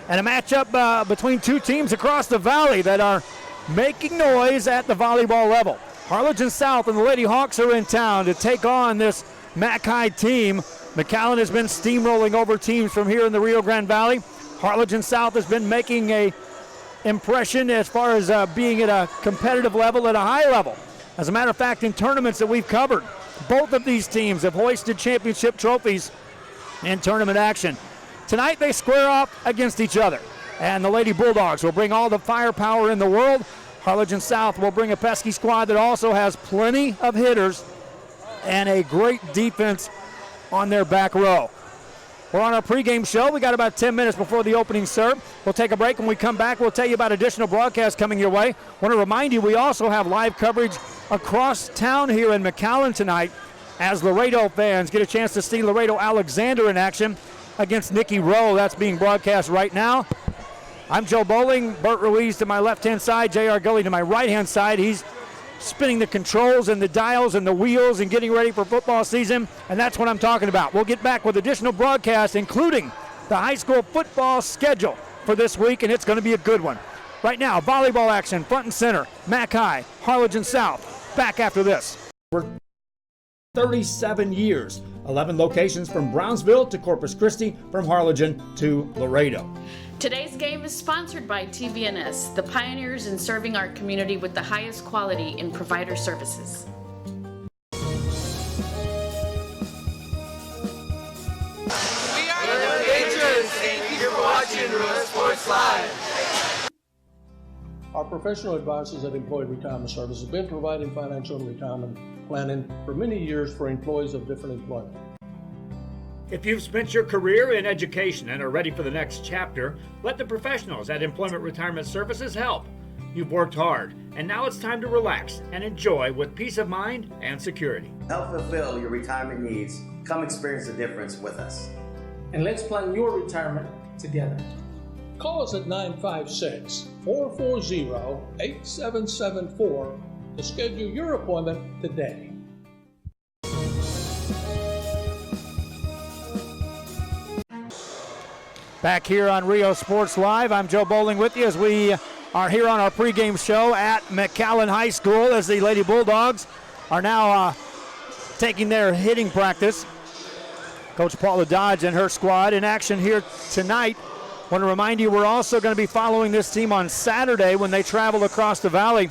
and a matchup between two teams across the valley that are making noise at the volleyball level. Harlingen South and the Lady Hawks are in town to take on this Mac High team. McAllen has been steamrolling over teams from here in the Rio Grande Valley. Harlingen South has been making a impression as far as being at a competitive level, at a high level. As a matter of fact, in tournaments that we've covered, both of these teams have hoisted championship trophies in tournament action. Tonight they square off against each other, and the Lady Bulldogs will bring all the firepower in the world. Harlingen South will bring a pesky squad that also has plenty of hitters and a great defense on their back row. We're on our pregame show. We got about 10 minutes before the opening serve. We'll take a break. When we come back, we'll tell you about additional broadcasts coming your way. Want to remind you, we also have live coverage across town here in McAllen tonight as Laredo fans get a chance to see Laredo Alexander in action against Nikki Rowe. That's being broadcast right now. I'm Joe Bowling, Bert Ruiz to my left-hand side, J.R. Gully to my right-hand side. He's spinning the controls and the dials and the wheels and getting ready for football season, and that's what I'm talking about. We'll get back with additional broadcasts, including the high school football schedule for this week, and it's going to be a good one. Right now, volleyball action, front and center, Mac High, Harlingen South. Back after this. For 37 years, 11 locations from Brownsville to Corpus Christi, from Harlingen to Laredo. Today's game is sponsored by TVNS, the pioneers in serving our community with the highest quality in provider services. We are the Patriots. Thank you for watching Rural Sports Live. Our professional advisors at Employee Retirement Services have been providing financial and retirement planning for many years for employees of different employment. If you've spent your career in education and are ready for the next chapter, let the professionals at Employment Retirement Services help. You've worked hard, and now it's time to relax and enjoy with peace of mind and security. Help fulfill your retirement needs. Come experience the difference with us. And let's plan your retirement together. Call us at 956-440-8774 to schedule your appointment today. Back here on Rio Sports Live, I'm Joe Bowling with you as we are here on our pregame show at McAllen High School as the Lady Bulldogs are now taking their hitting practice. Coach Paula Dodge and her squad in action here tonight. Want to remind you, we're also going to be following this team on Saturday when they travel across the valley.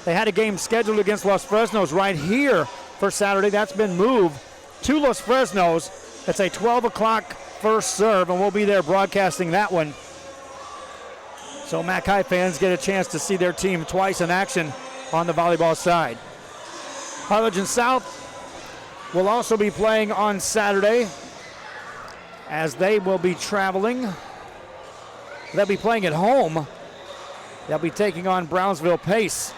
They had a game scheduled against Los Fresnos right here for Saturday. That's been moved to Los Fresnos. It's a 12 o'clock first serve, and we'll be there broadcasting that one. So Mac High fans get a chance to see their team twice in action on the volleyball side. Harlingen South will also be playing on Saturday as they will be traveling. They'll be playing at home. They'll be taking on Brownsville Pace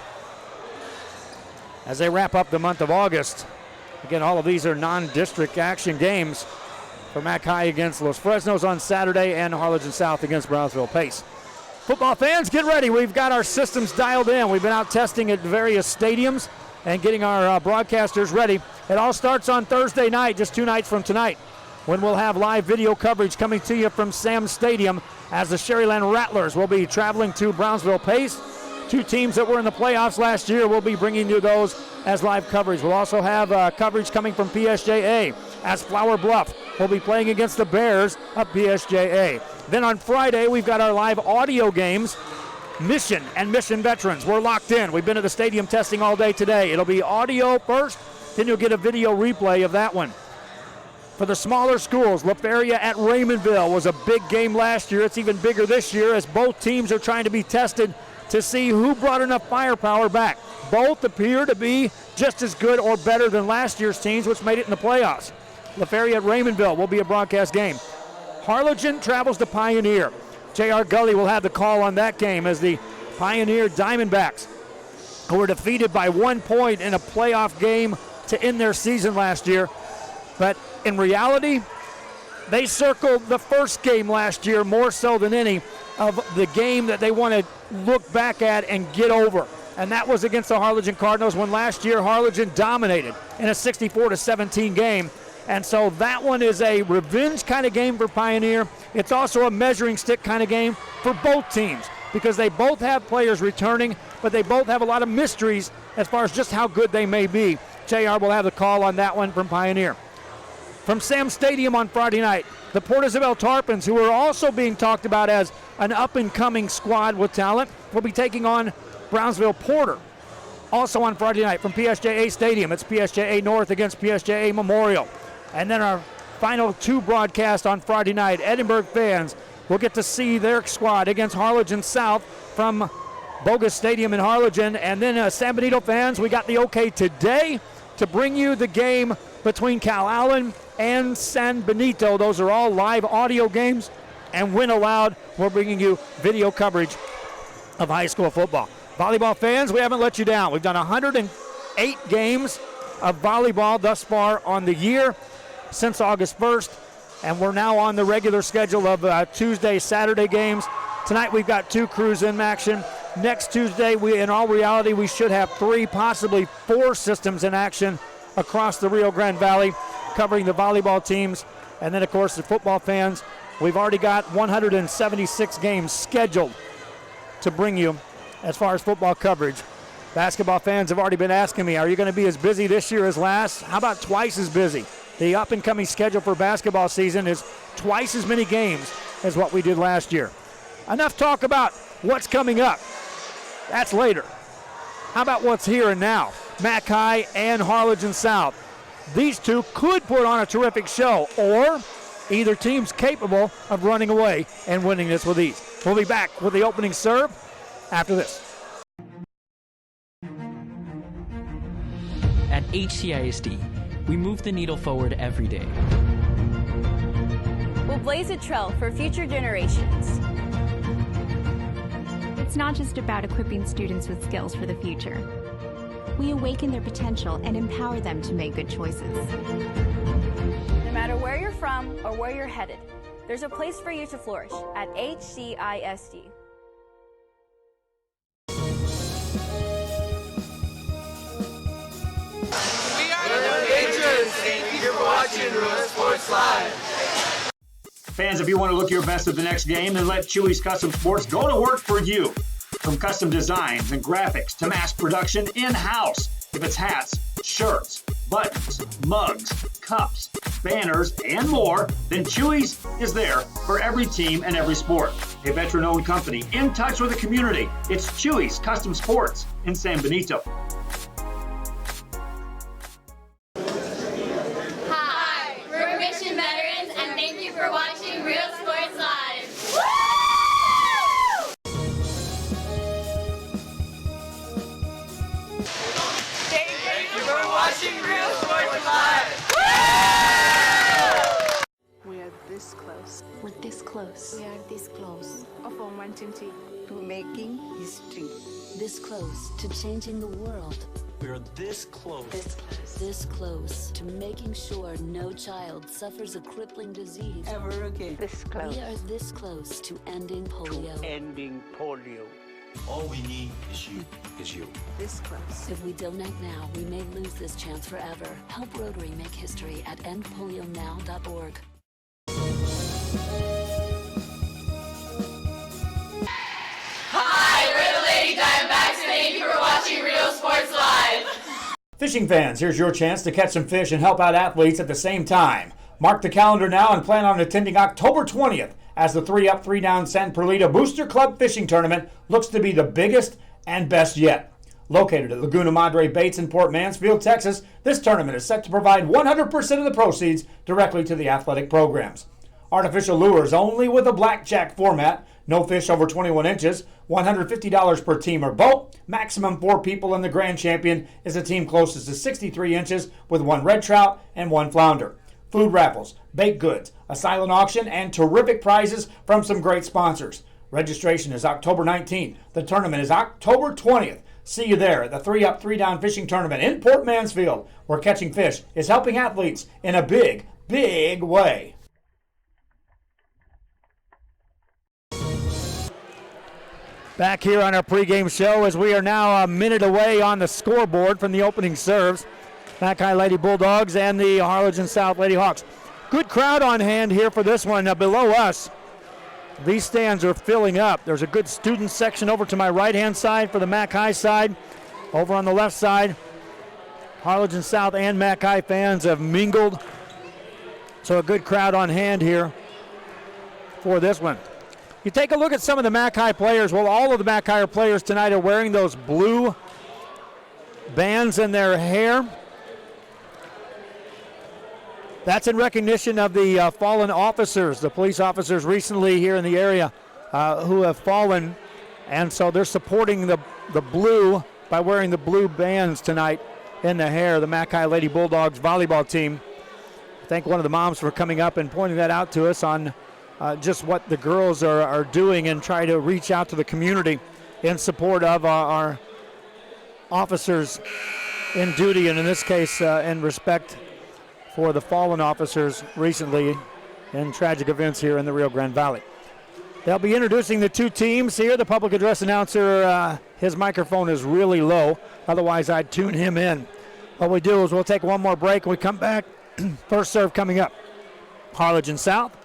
as they wrap up the month of August. Again, all of these are non-district action games for Mac High against Los Fresnos on Saturday and Harlingen South against Brownsville Pace. Football fans, get ready. We've got our systems dialed in. We've been out testing at various stadiums and getting our broadcasters ready. It all starts on Thursday night, just 2 nights from tonight, when we'll have live video coverage coming to you from Sam's Stadium as the Sherryland Rattlers will be traveling to Brownsville Pace. 2 teams that were in the playoffs last year will be bringing you those as live coverage. We'll also have coverage coming from PSJA as Flower Bluff will be playing against the Bears of PSJA. Then on Friday, we've got our live audio games. Mission and Mission Veterans, we're locked in. We've been at the stadium testing all day today. It'll be audio first, then you'll get a video replay of that one. For the smaller schools, La Feria at Raymondville was a big game last year. It's even bigger this year as both teams are trying to be tested to see who brought enough firepower back. Both appear to be just as good or better than last year's teams, which made it in the playoffs. La Feria at Raymondville will be a broadcast game. Harlingen travels to Pioneer. J.R. Gully will have the call on that game as the Pioneer Diamondbacks, who were defeated by 1 point in a playoff game to end their season last year. But in reality, they circled the first game last year more so than any of the game that they want to look back at and get over. And that was against the Harlingen Cardinals when last year Harlingen dominated in a 64-17 game And so that one is a revenge kind of game for Pioneer. It's also a measuring stick kind of game for both teams because they both have players returning, but they both have a lot of mysteries as far as just how good they may be. JR will have the call on that one from Pioneer. From Sam Stadium on Friday night, the Port Isabel Tarpons, who are also being talked about as an up-and-coming squad with talent, will be taking on Brownsville Porter. Also on Friday night from PSJA Stadium, it's PSJA North against PSJA Memorial. And then our final two broadcasts on Friday night, Edinburgh fans will get to see their squad against Harlingen South from Bogus Stadium in Harlingen. And then San Benito fans, we got the okay today to bring you the game between Calallen and San Benito. Those are all live audio games. And when allowed, we're bringing you video coverage of high school football. Volleyball fans, we haven't let you down. We've done 108 games of volleyball thus far on the year since August 1st, and we're now on the regular schedule of Tuesday, Saturday games. Tonight we've got 2 crews in action. Next Tuesday, in all reality, we should have 3, possibly 4 systems in action across the Rio Grande Valley, covering the volleyball teams. And then, of course, the football fans, we've already got 176 games scheduled to bring you as far as football coverage. Basketball fans have already been asking me, are you going to be as busy this year as last? How about twice as busy? The up-and-coming schedule for basketball season is twice as many games as what we did last year. Enough talk about what's coming up. That's later. How about what's here and now? Mac High and Harlingen South. These two could put on a terrific show, or either team's capable of running away and winning this with ease. We'll be back with the opening serve after this. At HCISD, we move the needle forward every day. We'll blaze a trail for future generations. It's not just about equipping students with skills for the future. We awaken their potential and empower them to make good choices. No matter where you're from or where you're headed, there's a place for you to flourish at HCISD. Thank you for watching Rural Sports Live. Fans, if you want to look your best at the next game, then let Chewy's Custom Sports go to work for you. From custom designs and graphics to mass production in-house. If it's hats, shirts, buttons, mugs, cups, banners, and more, then Chewy's is there for every team and every sport. A veteran-owned company in touch with the community. It's Chewy's Custom Sports in San Benito. Hi, we're Mission Veterans, and thank you for watching Real Sports Live. Woo! Thank you for watching Real Sports Live. We are this close. We're this close. We are this close of wanting to making history. This close to changing the world. We are this close. This close to making sure no child suffers a crippling disease ever again. This close. We are this close to ending polio. All we need is you. This close. If we don't act now, we may lose this chance forever. Help Rotary make history at endpolionow.org. Hi, we're the Lady Diamondbacks, and thank you for watching Real Sports Live. Fishing fans, here's your chance to catch some fish and help out athletes at the same time. Mark the calendar now and plan on attending October 20th as the 3-Up, 3-Down San Perlita Booster Club Fishing Tournament looks to be the biggest and best yet. Located at Laguna Madre Baits in Port Mansfield, Texas, this tournament is set to provide 100% of the proceeds directly to the athletic programs. Artificial lures only with a blackjack format, no fish over 21 inches, $150 per team or boat, maximum 4 people, and the grand champion is a team closest to 63 inches with 1 red trout and 1 flounder. Food raffles, baked goods, a silent auction, and terrific prizes from some great sponsors. Registration is October 19th. The tournament is October 20th. See you there at the 3-Up, 3-Down Fishing Tournament in Port Mansfield, where catching fish is helping athletes in a big, big way. Back here on our pregame show as we are now a minute away on the scoreboard from the opening serves. Mackay Lady Bulldogs and the Harlingen South Lady Hawks. Good crowd on hand here for this one. Below us, these stands are filling up. There's a good student section over to my right-hand side for the Mackay side. Over on the left side, Harlingen South and Mackay fans have mingled. So a good crowd on hand here for this one. You take a look at some of the Mackay players. Well, all of the Mackay players tonight are wearing those blue bands in their hair. That's in recognition of the fallen officers, the police officers recently here in the area who have fallen. And so they're supporting the blue by wearing the blue bands tonight in the hair. The Mackay Lady Bulldogs volleyball team. Thank one of the moms for coming up and pointing that out to us on just what the girls are doing and try to reach out to the community in support of our officers in duty, and in this case in respect for the fallen officers recently in tragic events here in the Rio Grande Valley. They'll be introducing the two teams here. The public address announcer, his microphone is really low, otherwise I'd tune him in. What we do is we'll take one more break and we come back. First serve coming up. Harlingen South,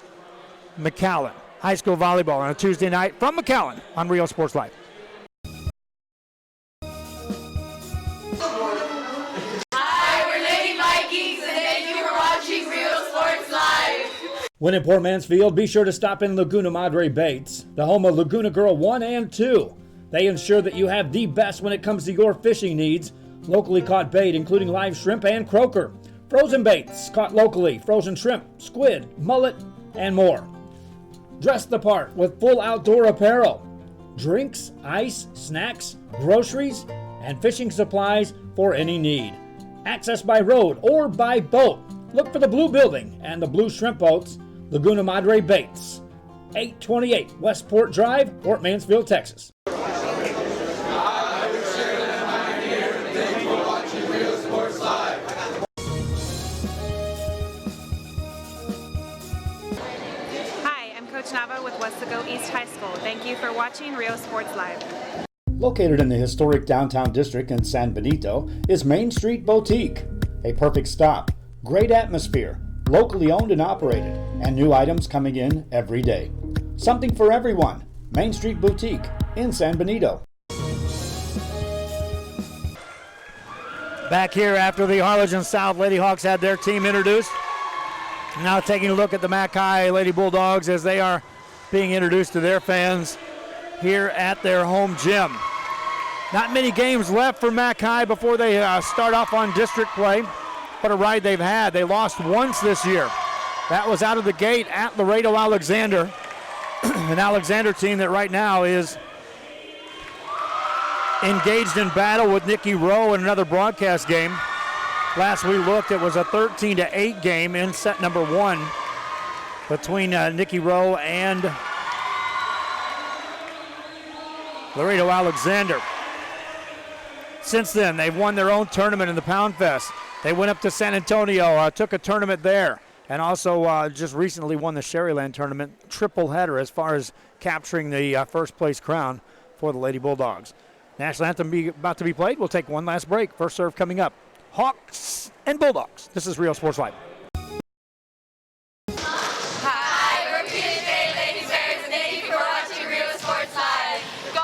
McAllen. High school volleyball on a Tuesday night from McAllen on Rio Sports Live. When in Port Mansfield, be sure to stop in Laguna Madre Baits, the home of Laguna Girl 1 and 2. They ensure that you have the best when it comes to your fishing needs. Locally caught bait, including live shrimp and croaker. Frozen baits, caught locally, frozen shrimp, squid, mullet, and more. Dress the part with full outdoor apparel. Drinks, ice, snacks, groceries, and fishing supplies for any need. Access by road or by boat. Look for the blue building and the blue shrimp boats. Laguna Madre Baits, 828 Westport Drive, Port Mansfield, Texas. Hi, I'm Coach Nava with Westago East High School. Thank you for watching Rio Sports Live. Located in the historic downtown district in San Benito is Main Street Boutique. A perfect stop, great atmosphere, locally owned and operated, and new items coming in every day. Something for everyone. Main Street Boutique in San Benito. Back here after the Harlingen South Lady Hawks had their team introduced. Now taking a look at the Mackay Lady Bulldogs as they are being introduced to their fans here at their home gym. Not many games left for Mackay before they start off on district play. What a ride they've had. They lost once this year. That was out of the gate at Laredo Alexander. An Alexander team that right now is engaged in battle with Nikki Rowe in another broadcast game. Last we looked, it was a 13-8 game in set number 1 between Nikki Rowe and Laredo Alexander. Since then, they've won their own tournament in the Pound Fest. They went up to San Antonio, took a tournament there, and also just recently won the Sherryland tournament, triple header as far as capturing the first place crown for the Lady Bulldogs. National anthem about to be played. We'll take one last break. First serve coming up. Hawks and Bulldogs. This is Rio Sports Live. Hi, we're PJ Lady Bears, and thank you for watching Rio Sports Live. Go!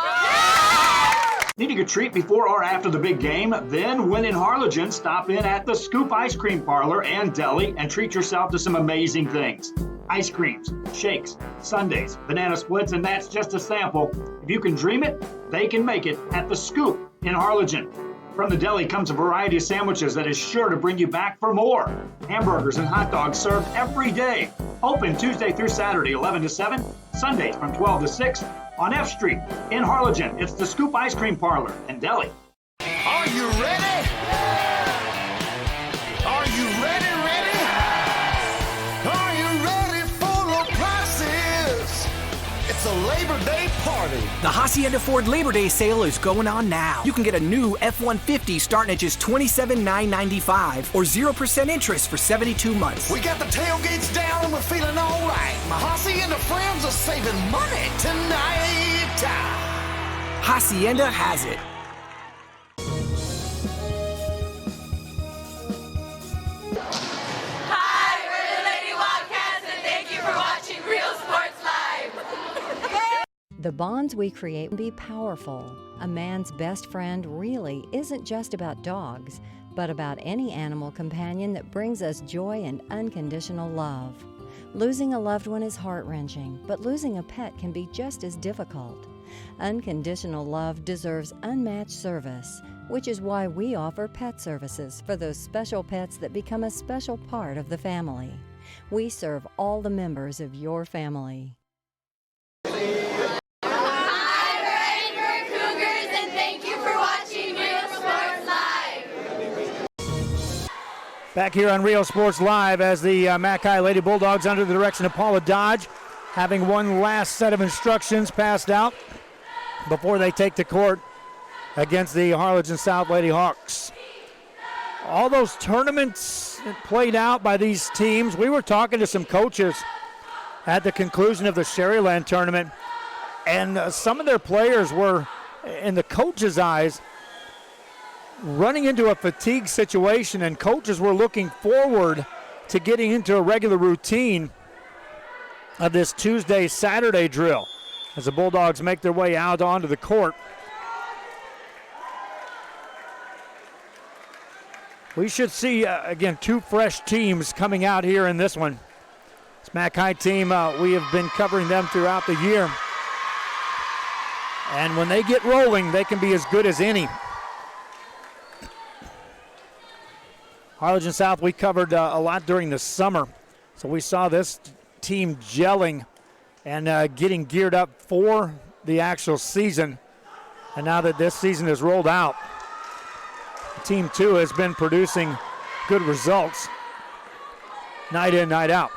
Needing a treat before or after the big game? Then, when in Harlingen, stop in at the Scoop Ice Cream Parlor and Deli and treat yourself to some amazing things. Ice creams, shakes, sundaes, banana splits, and that's just a sample. If you can dream it, they can make it at the Scoop in Harlingen. From the deli comes a variety of sandwiches that is sure to bring you back for more. Hamburgers and hot dogs served every day. Open Tuesday through Saturday, 11 to 7, Sundays from 12 to 6 on F Street in Harlingen. It's the Scoop Ice Cream Parlor and Deli. Are you ready? Are you ready? Are you ready for the prices? It's a Labor Day party. The Hacienda Ford Labor Day sale is going on now. You can get a new F-150 starting at just $27,995 or 0% interest for 72 months. We got the tailgates down and we're feeling all right. My Hacienda friends are saving money tonight. Hacienda has it. The bonds we create can be powerful. A man's best friend really isn't just about dogs, but about any animal companion that brings us joy and unconditional love. Losing a loved one is heart-wrenching, but losing a pet can be just as difficult. Unconditional love deserves unmatched service, which is why we offer pet services for those special pets that become a special part of the family. We serve all the members of your family. Back here on Rio Sports Live as the McAllen Lady Bulldogs, under the direction of Paula Dodge, having one last set of instructions passed out before they take to court against the Harlingen South Lady Hawks. All those tournaments played out by these teams. We were talking to some coaches at the conclusion of the Sherryland tournament, and some of their players were, in the coaches' eyes, running into a fatigue situation, and coaches were looking forward to getting into a regular routine of this Tuesday-Saturday drill as the Bulldogs make their way out onto the court. We should see, again, two fresh teams coming out here in this one. This McAllen team, we have been covering them throughout the year. And when they get rolling, they can be as good as any. Harlingen South, we covered a lot during the summer, so we saw this team gelling and getting geared up for the actual season. And now that this season is rolled out, Team 2 has been producing good results night in, night out.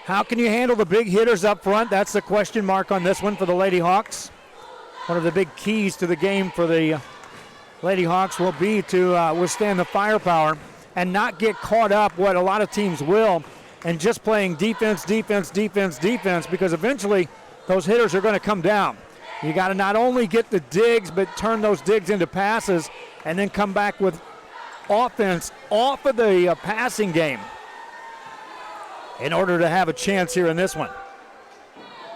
How can you handle the big hitters up front? That's the question mark on this one for the Lady Hawks. One of the big keys to the game for the Lady Hawks will be to withstand the firepower and not get caught up, what a lot of teams will, and just playing defense, defense, defense, defense, because eventually those hitters are going to come down. You got to not only get the digs, but turn those digs into passes and then come back with offense off of the passing game in order to have a chance here in this one.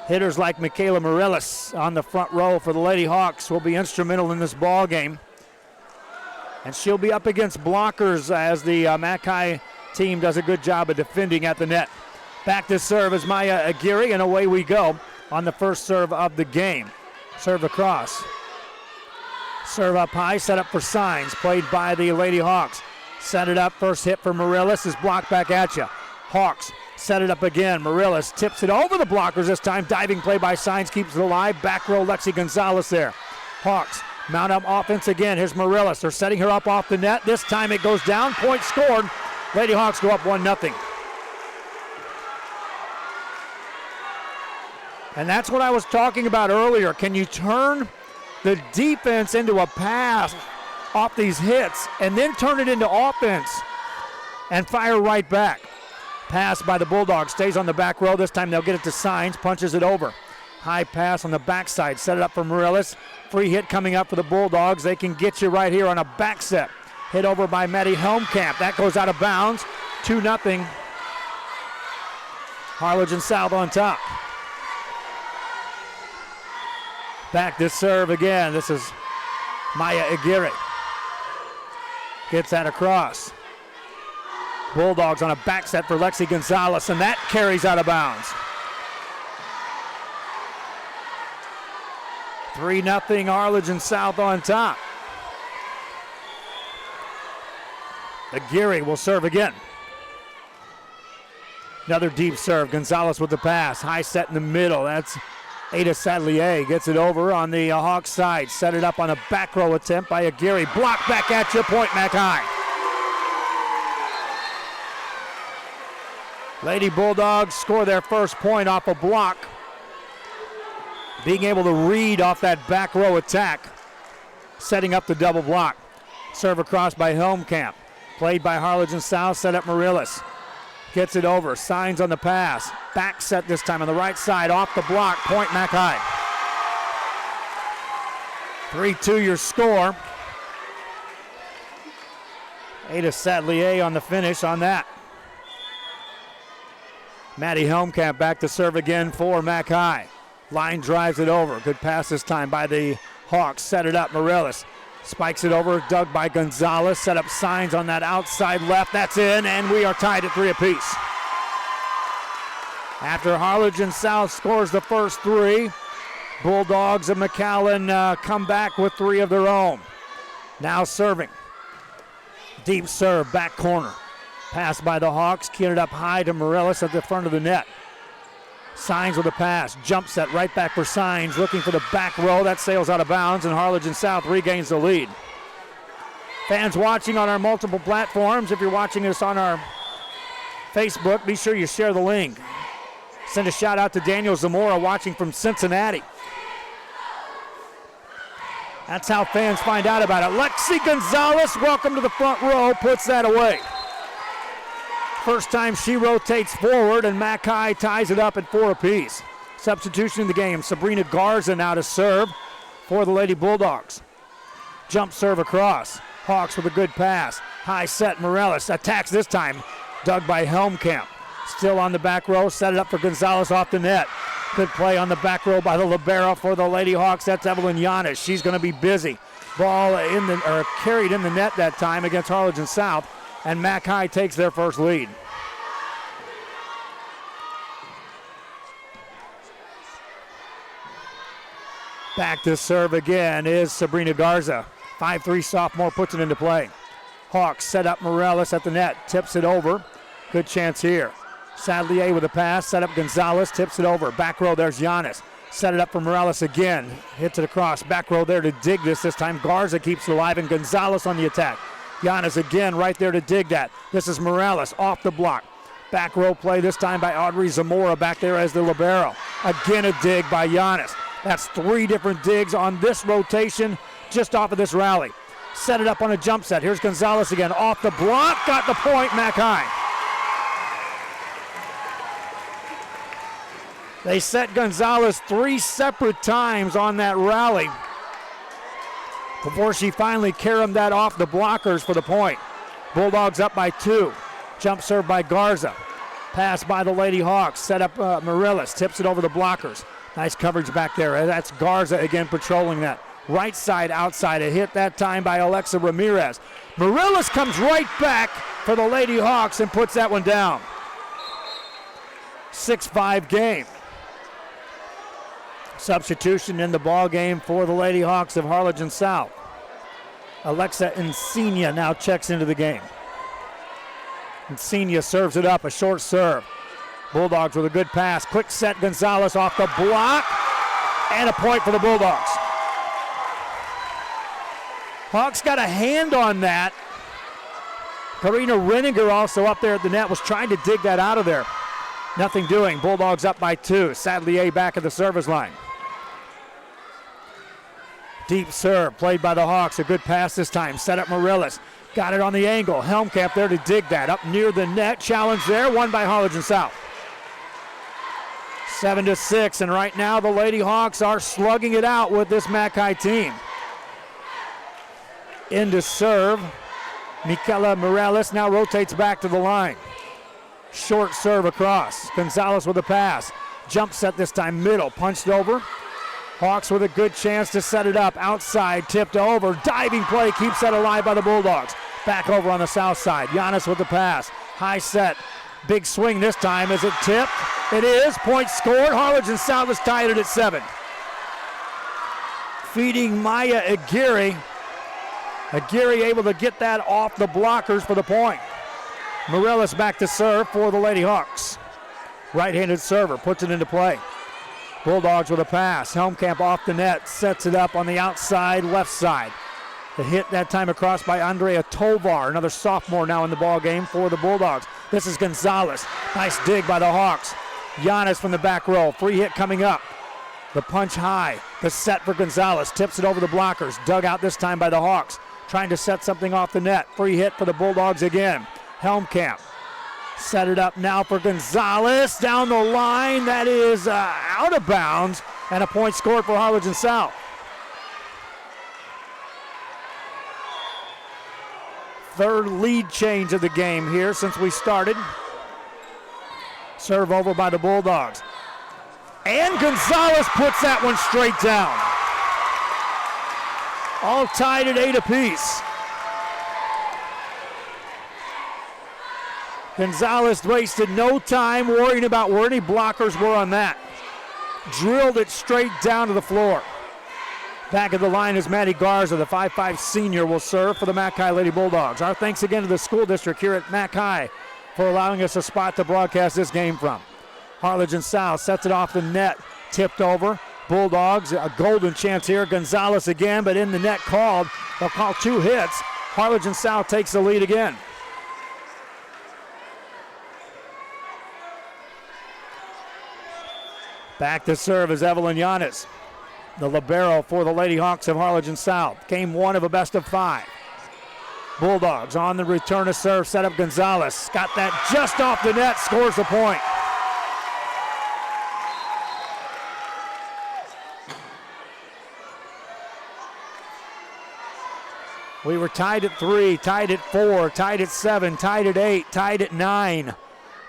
Hitters like Michaela Morellis on the front row for the Lady Hawks will be instrumental in this ball game. And she'll be up against blockers as the McAllen team does a good job of defending at the net. Back to serve is Maya Aguirre, and away we go on the first serve of the game. Serve across. Serve up high, set up for Signs, played by the Lady Hawks. Set it up, first hit for Morellis is blocked back at you. Hawks set it up again. Morellis tips it over the blockers this time. Diving play by Signs keeps it alive. Back row, Lexi Gonzalez there. Hawks mount up offense again. Here's Morellis. They're setting her up off the net. This time it goes down. Point scored. Lady Hawks go up 1-0. And that's what I was talking about earlier. Can you turn the defense into a pass off these hits and then turn it into offense and fire right back? Pass by the Bulldogs. Stays on the back row. This time they'll get it to Signs. Punches it over. High pass on the backside. Set it up for Morellis. Free hit coming up for the Bulldogs. They can get you right here on a back set. Hit over by Maddie Helmkamp. That goes out of bounds. 2-0. Harlingen South on top. Back to serve again. This is Maya Aguirre. Gets that across. Bulldogs on a back set for Lexi Gonzalez, and that carries out of bounds. 3-0 Harlingen South on top. Aguirre will serve again. Another deep serve. Gonzalez with the pass. High set in the middle. That's Ada Sadlier. Gets it over on the Hawks side. Set it up on a back row attempt by Aguirre. Block back at your point, McAllen. Lady Bulldogs score their first point off a block. Being able to read off that back row attack. Setting up the double block. Serve across by Helmkamp. Played by Harlingen South. Set up Morellis. Gets it over. Signs on the pass. Back set this time on the right side. Off the block. Point McAllen. 3-2 your score. Ada Sadlier on the finish on that. Maddie Helmkamp back to serve again for Mac High. Line drives it over. Good pass this time by the Hawks. Set it up. Morales spikes it over. Dug by Gonzalez. Set up signs on that outside left. That's in, and we are tied at 3 apiece. After Harlingen South scores the first 3, Bulldogs of McAllen come back with 3 of their own. Now serving. Deep serve, back corner. Pass by the Hawks. Keyed it up high to Morales at the front of the net. Signs with a pass. Jump set right back for Signs. Looking for the back row. That sails out of bounds, and Harlingen South regains the lead. Fans watching on our multiple platforms, if you're watching us on our Facebook, be sure you share the link. Send a shout out to Daniel Zamora watching from Cincinnati. That's how fans find out about it. Lexi Gonzalez, welcome to the front row, puts that away. First time she rotates forward, and Mac High ties it up at 4 apiece. Substitution in the game. Sabrina Garza now to serve for the Lady Bulldogs. Jump serve across. Hawks with a good pass. High set, Morales attacks this time. Dug by Helmkamp. Still on the back row. Set it up for Gonzalez off the net. Good play on the back row by the libero for the Lady Hawks. That's Evelyn Yanis. She's going to be busy. Ball carried in the net that time against Harlingen South. And Mac High takes their first lead. Back to serve again is Sabrina Garza. 5'3" sophomore puts it into play. Hawks set up Morales at the net. Tips it over. Good chance here. Sadlier with a pass. Set up Gonzalez. Tips it over. Back row, there's Giannis. Set it up for Morales again. Hits it across. Back row there to dig this. This time Garza keeps it alive, and Gonzalez on the attack. Giannis again right there to dig that. This is Morales off the block. Back row play this time by Audrey Zamora back there as the libero. Again a dig by Giannis. That's 3 different digs on this rotation just off of this rally. Set it up on a jump set. Here's Gonzalez again off the block. Got the point, Mac High. They set Gonzalez 3 separate times on that rally before she finally caromed that off the blockers for the point. Bulldogs up by 2. Jump serve by Garza. Pass by the Lady Hawks. Set up Morales. Tips it over the blockers. Nice coverage back there. That's Garza again patrolling that. Right side, outside. A hit that time by Alexa Ramirez. Morales comes right back for the Lady Hawks and puts that one down. 6-5 game. Substitution in the ball game for the Lady Hawks of Harlingen South. Alexa Insignia now checks into the game. Insignia serves it up, a short serve. Bulldogs with a good pass. Quick set, Gonzalez off the block. And a point for the Bulldogs. Hawks got a hand on that. Karina Renninger also up there at the net was trying to dig that out of there. Nothing doing. Bulldogs up by 2. Sadlier back at the service line. Deep serve played by the Hawks. A good pass this time. Set up Morales. Got it on the angle. Helmkamp there to dig that. Up near the net. Challenge there. Won by Harlingen South. 7-6. And right now the Lady Hawks are slugging it out with this Mac High team. Into serve. Michaela Morales now rotates back to the line. Short serve across. Gonzalez with a pass. Jump set this time. Middle. Punched over. Hawks with a good chance to set it up. Outside, tipped over. Diving play keeps that alive by the Bulldogs. Back over on the south side. Giannis with the pass. High set. Big swing this time. Is it tipped? It is. Point scored. Harlingen South is tied at 7. Feeding Maya Aguirre. Aguirre able to get that off the blockers for the point. Morales back to serve for the Lady Hawks. Right-handed server puts it into play. Bulldogs with a pass. Helmkamp off the net, sets it up on the outside left side. The hit that time across by Andrea Tovar, another sophomore now in the ball game for the Bulldogs. This is Gonzalez. Nice dig by the Hawks. Giannis from the back row. Free hit coming up. The punch high. The set for Gonzalez. Tips it over the blockers. Dug out this time by the Hawks. Trying to set something off the net. Free hit for the Bulldogs again. Helmkamp. Set it up now for Gonzalez. Down the line. That is out of bounds. And a point scored for Harlingen South. Third lead change of the game here since we started. Serve over by the Bulldogs. And Gonzalez puts that one straight down. All tied at 8 apiece. Gonzalez wasted no time worrying about where any blockers were on that. Drilled it straight down to the floor. Back at the line is Maddie Garza, the 5'5 senior, will serve for the Mac High Lady Bulldogs. Our thanks again to the school district here at Mac High for allowing us a spot to broadcast this game from. Harlingen South sets it off the net, tipped over. Bulldogs, a golden chance here. Gonzalez again, but in the net called. They'll call 2 hits. Harlingen South takes the lead again. Back to serve is Evelyn Yanis, the libero for the Lady Hawks of Harlingen South. Game 1 of a best of 5. Bulldogs on the return to serve, set up Gonzalez. Got that just off the net, scores the point. We were tied at 3, tied at 4, tied at 7, tied at 8, tied at 9.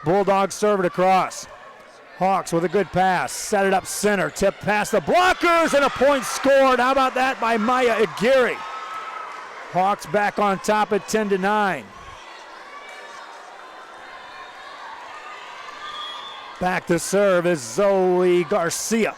Bulldogs serve it across. Hawks with a good pass, set it up center, tip past the blockers, and a point scored. How about that by Maya Aguirre? Hawks back on top at 10-9. Back to serve is Zoe Garcia.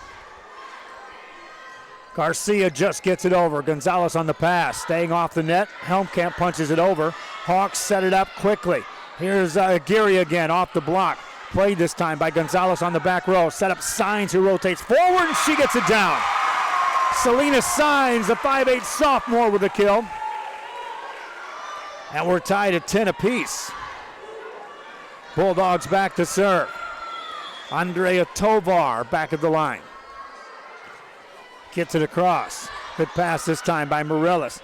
Garcia just gets it over. Gonzalez on the pass, staying off the net. Helmkamp punches it over. Hawks set it up quickly. Here's Aguirre again off the block. Played this time by Gonzalez on the back row. Set up Signs, who rotates forward, and she gets it down. Selena Signs, the 5'8 sophomore, with a kill. And we're tied at 10 apiece. Bulldogs back to serve. Andrea Tovar back at the line. Gets it across. Good pass this time by Morellis.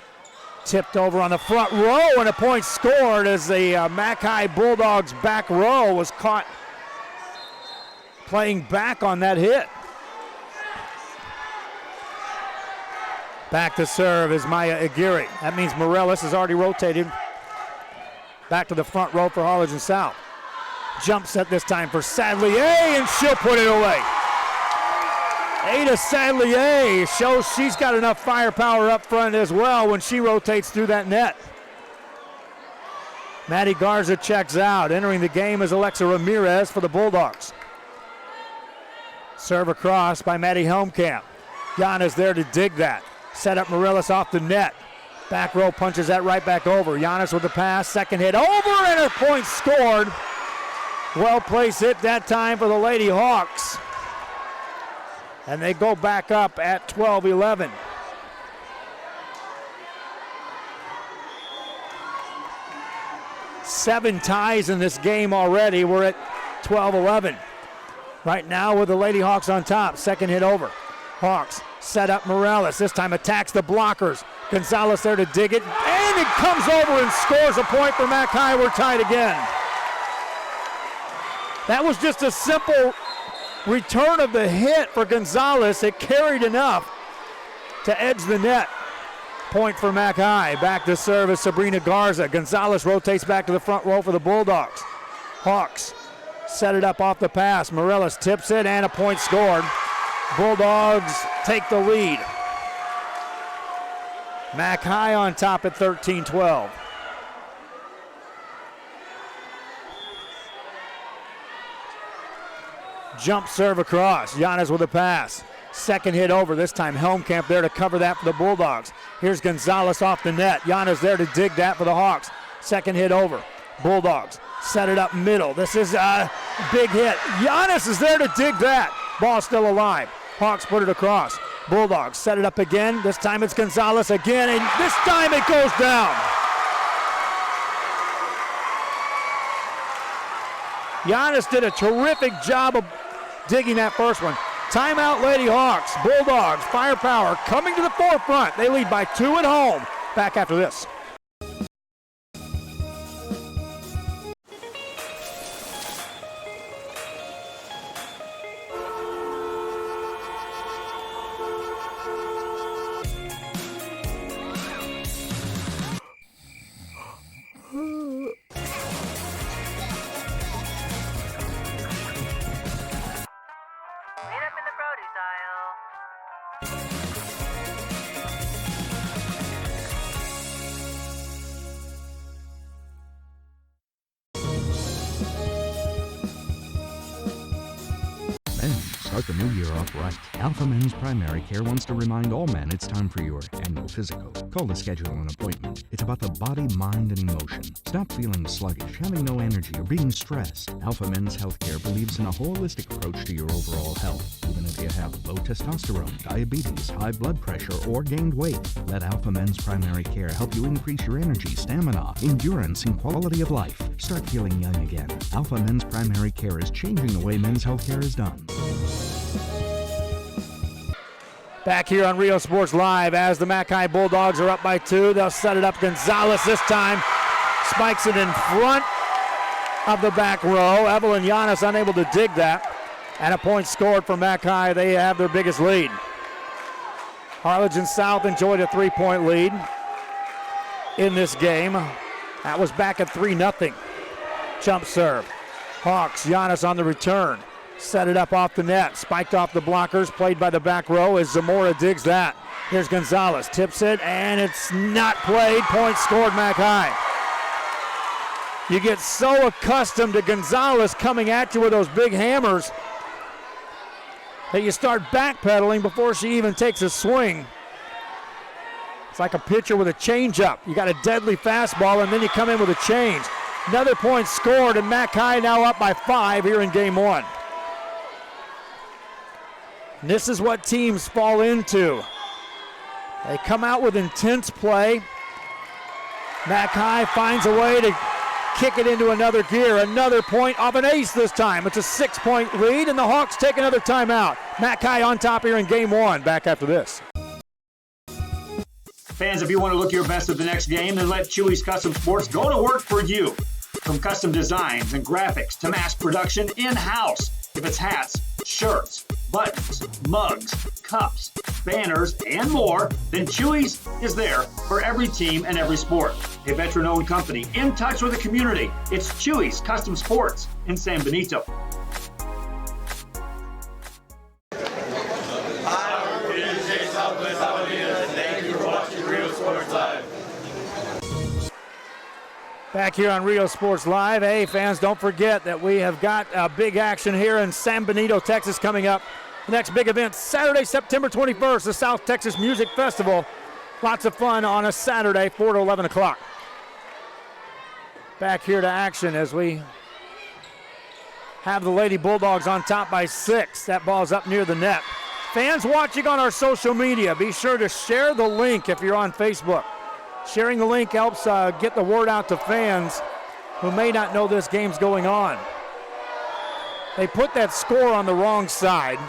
Tipped over on the front row, and a point scored as the Mac High Bulldogs back row was caught playing back on that hit. Back to serve is Maya Aguirre. That means Morellis has already rotated back to the front row for Harlingen South. Jump set this time for Sadlier, and she'll put it away. Ada Sadlier shows she's got enough firepower up front as well when she rotates through that net. Maddie Garza checks out. Entering the game is Alexa Ramirez for the Bulldogs. Serve across by Maddie Helmkamp. Gianna's there to dig that. Set up Morellis off the net. Back row punches that right back over. Giannis with the pass. Second hit over, and her point scored. Well placed hit that time for the Lady Hawks. And they go back up at 12-11. Seven ties in this game already. We're at 12-11. Right now with the Lady Hawks on top. Second hit over. Hawks set up Morales. This time attacks the blockers. Gonzalez there to dig it. And it comes over and scores a point for Mac High. We're tied again. That was just a simple return of the hit for Gonzalez. It carried enough to edge the net. Point for Mac High. Back to serve is Sabrina Garza. Gonzalez rotates back to the front row for the Bulldogs. Hawks set it up off the pass. Morellis tips it, and a point scored. Bulldogs take the lead. Mac High on top at 13-12. Jump serve across. Giannis with a pass. Second hit over. This time Helmkamp there to cover that for the Bulldogs. Here's Gonzalez off the net. Giannis there to dig that for the Hawks. Second hit over. Bulldogs set it up middle. This is a big hit. Giannis is there to dig that. Ball still alive. Hawks put it across. Bulldogs set it up again. This time it's Gonzalez again, and this time it goes down. Giannis did a terrific job of digging that first one. Timeout, Lady Hawks. Bulldogs, firepower coming to the forefront. They lead by 2 at home. Back after this. Start the new year off right. Alpha Men's Primary Care wants to remind all men it's time for your annual physical. Call to schedule an appointment. It's about the body, mind, and emotion. Stop feeling sluggish, having no energy, or being stressed. Alpha Men's Healthcare believes in a holistic approach to your overall health. Even if you have low testosterone, diabetes, high blood pressure, or gained weight, let Alpha Men's Primary Care help you increase your energy, stamina, endurance, and quality of life. Start feeling young again. Alpha Men's Primary Care is changing the way men's healthcare is done. Back here on Rio Sports Live as the McAllen Bulldogs are up by 2. They'll set it up. Gonzalez this time spikes it in front of the back row. Evelyn Giannis unable to dig that. And a point scored for McAllen. They have their biggest lead. Harlingen South enjoyed a 3-point lead in this game. That was back at 3-0. Jump serve. Hawks, Giannis on the return. Set it up off the net. Spiked off the blockers. Played by the back row as Zamora digs that. Here's Gonzalez. Tips it, and it's not played. Point scored, McAllen. You get so accustomed to Gonzalez coming at you with those big hammers that you start backpedaling before she even takes a swing. It's like a pitcher with a changeup. You got a deadly fastball, and then you come in with a change. Another point scored, and McAllen now up by 5 here in game 1. And this is what teams fall into. They come out with intense play. McAllen finds a way to kick it into another gear. Another point off an ace this time. It's a 6-point lead, and the Hawks take another timeout. McAllen on top here in game 1. Back after this. Fans, if you want to look your best at the next game, then let Chewy's Custom Sports go to work for you. From custom designs and graphics to mass production in-house. If it's hats, shirts, buttons, mugs, cups, banners, and more, then Chewy's is there for every team and every sport. A veteran-owned company in touch with the community. It's Chewy's Custom Sports in San Benito. Back here on Rio Sports Live. Hey, fans, don't forget that we have got big action here in San Benito, Texas coming up. The next big event, Saturday, September 21st, the South Texas Music Festival. Lots of fun on a Saturday, 4 to 11 o'clock. Back here to action as we have the Lady Bulldogs on top by 6. That ball's up near the net. Fans watching on our social media, be sure to share the link if you're on Facebook. Sharing the link helps get the word out to fans who may not know this game's going on. They put that score on the wrong side,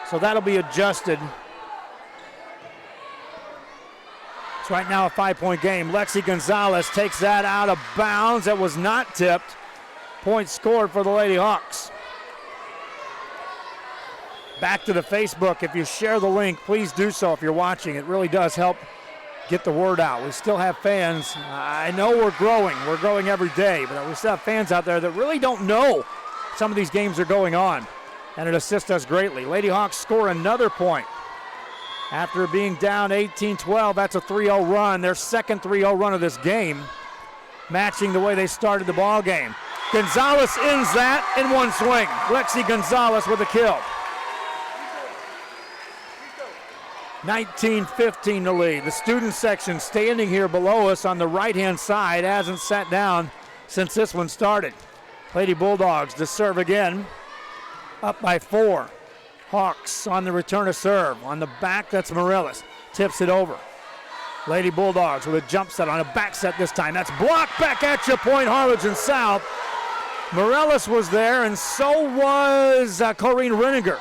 so that'll be adjusted. It's right now a 5-point game. Lexi Gonzalez takes that out of bounds. That was not tipped. Point scored for the Lady Hawks. Back to the Facebook. If you share the link, please do so if you're watching. It really does help get the word out. We still have fans. I know we're growing. We're growing every day, but we still have fans out there that really don't know some of these games are going on, and it assists us greatly. Lady Hawks score another point. After being down 18-12, that's a 3-0 run, their second 3-0 run of this game, matching the way they started the ball game. Gonzalez ends that in one swing. Lexi Gonzalez with a kill. 19-15 the lead. The student section standing here below us on the right-hand side hasn't sat down since this one started. Lady Bulldogs to serve again, up by 4. Hawks on the return of serve. On the back, that's Morellis. Tips it over. Lady Bulldogs with a jump set on a back set this time. That's blocked back at you, point Harlingen South. Morellis was there, and so was Corrine Renninger.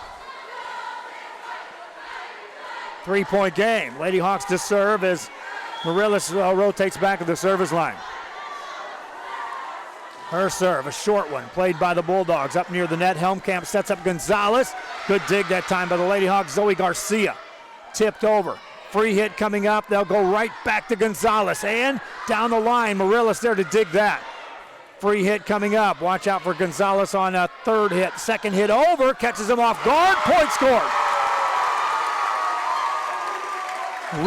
3-point game. Lady Hawks to serve as Morellis rotates back to the service line. Her serve, a short one, played by the Bulldogs up near the net. Helmkamp sets up Gonzalez. Good dig that time by the Lady Hawks. Zoe Garcia tipped over. Free hit coming up. They'll go right back to Gonzalez. And down the line, Morellis there to dig that. Free hit coming up. Watch out for Gonzalez on a third hit. Second hit over, catches him off guard. Point scored.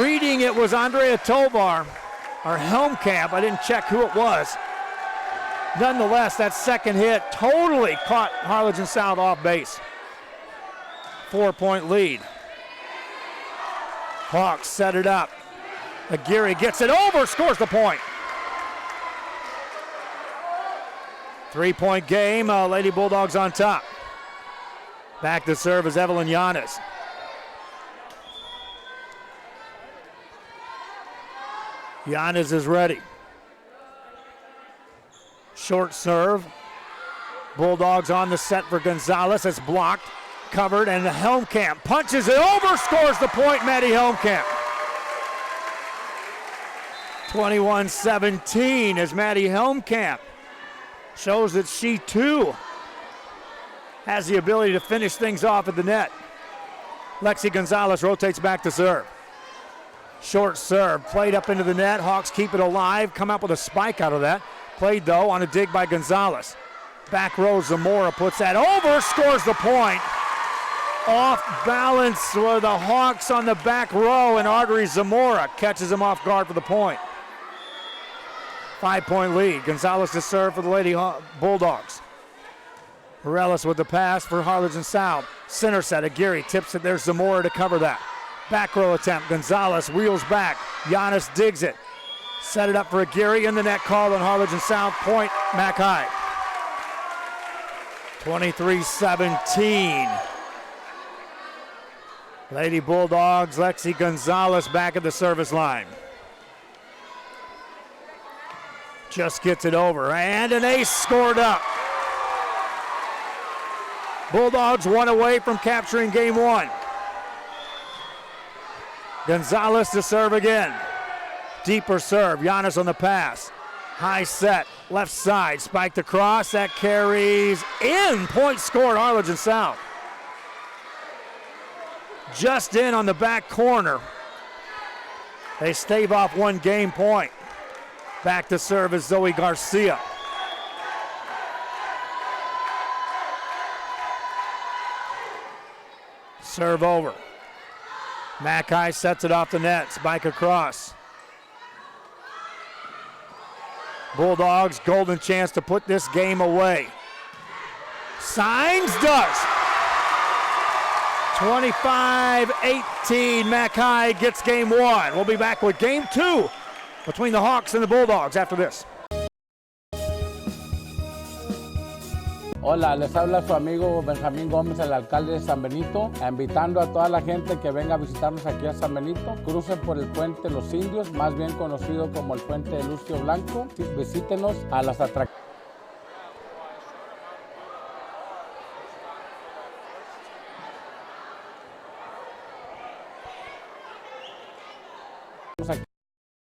Reading it was Andrea Tovar, or Helmkamp. I didn't check who it was. Nonetheless, that second hit totally caught Harlingen South off base. 4-point lead. Hawks set it up. Aguirre gets it over, scores the point. 3-point game, Lady Bulldogs on top. Back to serve is Evelyn Yanis. Yanis is ready. Short serve. Bulldogs on the set for Gonzalez. It's blocked, covered, and Helmkamp punches it over, scores the point, Maddie Helmkamp. 21-17 as Maddie Helmkamp shows that she too has the ability to finish things off at the net. Lexi Gonzalez rotates back to serve. Short serve, played up into the net. Hawks keep it alive, come up with a spike out of that. Played though on a dig by Gonzalez. Back row, Zamora puts that over, scores the point. Off balance for the Hawks on the back row, and Artery Zamora catches him off guard for the point. 5-point lead. Gonzalez to serve for the Lady Bulldogs. Morales with the pass for Harlingen South. Center set, Aguirre tips it. There's Zamora to cover that. Back row attempt. Gonzalez wheels back. Giannis digs it. Set it up for Aguirre in the net call on Harlingen South. Point, Mac High. 23-17. Lady Bulldogs, Lexi Gonzalez back at the service line. Just gets it over, and an ace scored up. Bulldogs one away from capturing game one. Gonzalez to serve again. Deeper serve, Giannis on the pass. High set, left side, spiked across, that carries in. Point scored, Harlingen South. Just in on the back corner. They stave off one game point. Back to serve is Zoe Garcia. Serve over. Mackay sets it off the net, spike across. Bulldogs, golden chance to put this game away. Signs does. 25-18, Mackay gets game one. We'll be back with game two between the Hawks and the Bulldogs after this. Hola, les habla su amigo Benjamín Gómez, el alcalde de San Benito, invitando a toda la gente que venga a visitarnos aquí a San Benito. Crucen por el puente Los Indios, más bien conocido como el puente de Lucio Blanco. Visítenos a las atracciones. Aquí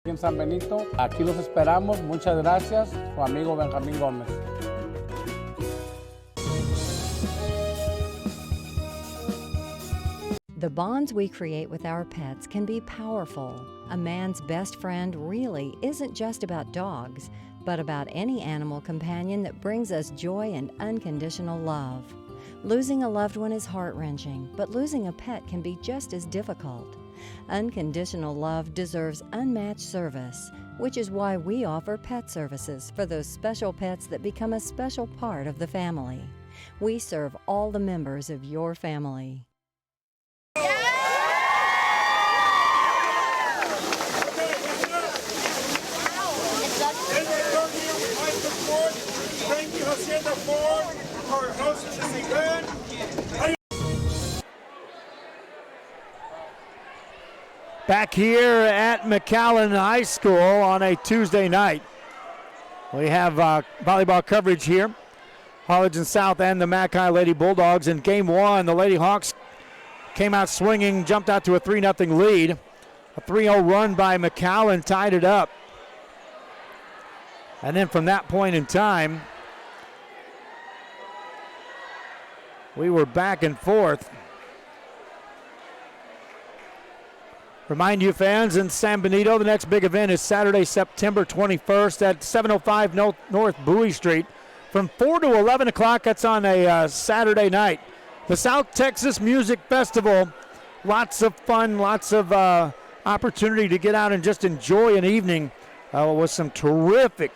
en San Benito, aquí los esperamos. Muchas gracias, su amigo Benjamín Gómez. The bonds we create with our pets can be powerful. A man's best friend really isn't just about dogs, but about any animal companion that brings us joy and unconditional love. Losing a loved one is heart-wrenching, but losing a pet can be just as difficult. Unconditional love deserves unmatched service, which is why we offer pet services for those special pets that become a special part of the family. We serve all the members of your family. Back here at McAllen High School on a Tuesday night. We have volleyball coverage here. Harlingen South and the Mackay Lady Bulldogs. In game one, the Lady Hawks came out swinging, jumped out to a 3-0 lead. A 3-0 run by McAllen tied it up. And then from that point in time, we were back and forth. Remind you fans in San Benito, the next big event is Saturday, September 21st at 705 North Bowie Street from 4 to 11 o'clock. That's on a Saturday night. The South Texas Music Festival, lots of fun, lots of opportunity to get out and just enjoy an evening with some terrific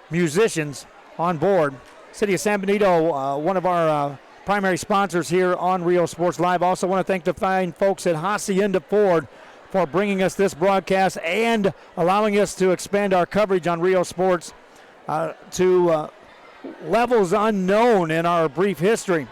musicians on board. City of San Benito, one of our primary sponsors here on Rio Sports Live. Also want to thank the fine folks at Hacienda Ford for bringing us this broadcast and allowing us to expand our coverage on Rio Sports to levels unknown in our brief history.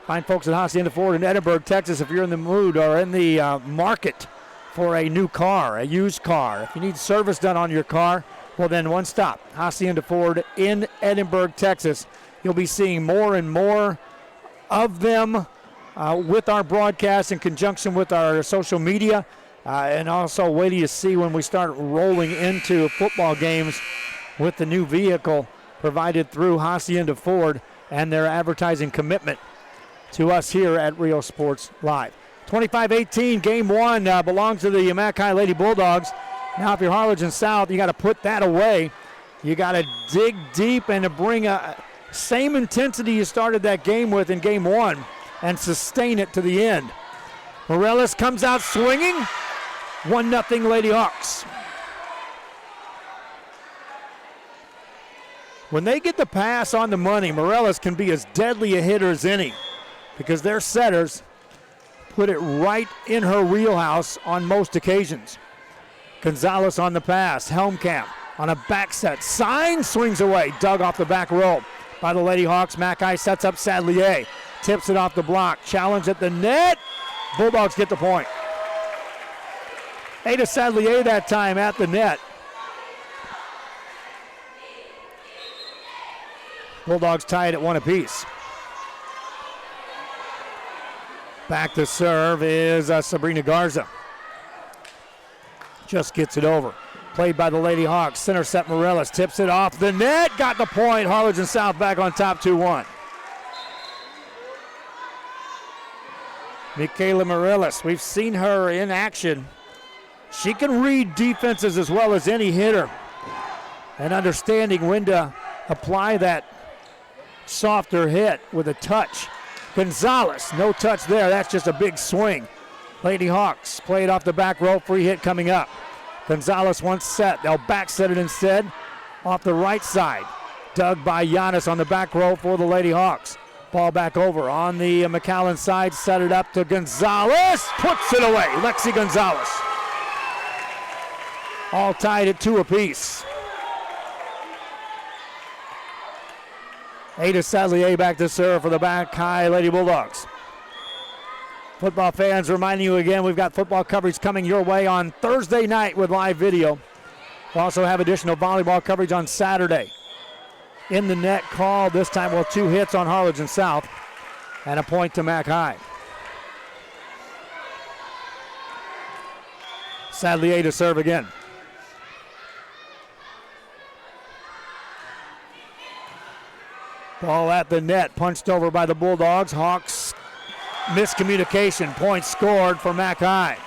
Fine folks at Hacienda Ford in Edinburgh, Texas. If you're in the mood or in the market for a new car, a used car, if you need service done on your car, well then one stop, Hacienda Ford in Edinburgh, Texas. You'll be seeing more and more of them with our broadcast in conjunction with our social media, and also waiting to see when we start rolling into football games with the new vehicle provided through Hacienda Ford and their advertising commitment to us here at Rio Sports Live. 25-18, game one belongs to the McAllen Lady Bulldogs. Now if you're Harlingen South, you got to put that away. You got to dig deep and to bring a same intensity you started that game with in game one and sustain it to the end. Morales comes out swinging. 1-0 Lady Hawks. When they get the pass on the money, Morales can be as deadly a hitter as any because their setters put it right in her wheelhouse on most occasions. Gonzalez on the pass. Helmkamp on a back set. Sign swings away. Dug off the back row by the Lady Hawks. Mackay sets up Sadlier. Tips it off the block. Challenge at the net. Bulldogs get the point. Ada Sadlier that time at the net. Bulldogs tied at 1 apiece. Back to serve is Sabrina Garza. Just gets it over. Played by the Lady Hawks. Center set Morales. Tips it off the net. Got the point. Harlingen South back on top 2-1. Michaela Morales. We've seen her in action. She can read defenses as well as any hitter. And understanding when to apply that softer hit with a touch. Gonzalez, no touch there. That's just a big swing. Lady Hawks play it off the back row. Free hit coming up. Gonzalez once set. They'll back set it instead off the right side. Dug by Giannis on the back row for the Lady Hawks. Ball back over on the McAllen side. Set it up to Gonzalez. Puts it away. Lexi Gonzalez. All tied at 2 apiece. Ada Sadlier back to serve for the back high Lady Bulldogs. Football fans, reminding you again, we've got football coverage coming your way on Thursday night with live video. We'll also have additional volleyball coverage on Saturday. In the net call this time, well, 2 hits on Harlingen South and a point to Mac High. Sadlier to serve again. Ball at the net, punched over by the Bulldogs. Hawks miscommunication, point scored for Mac High.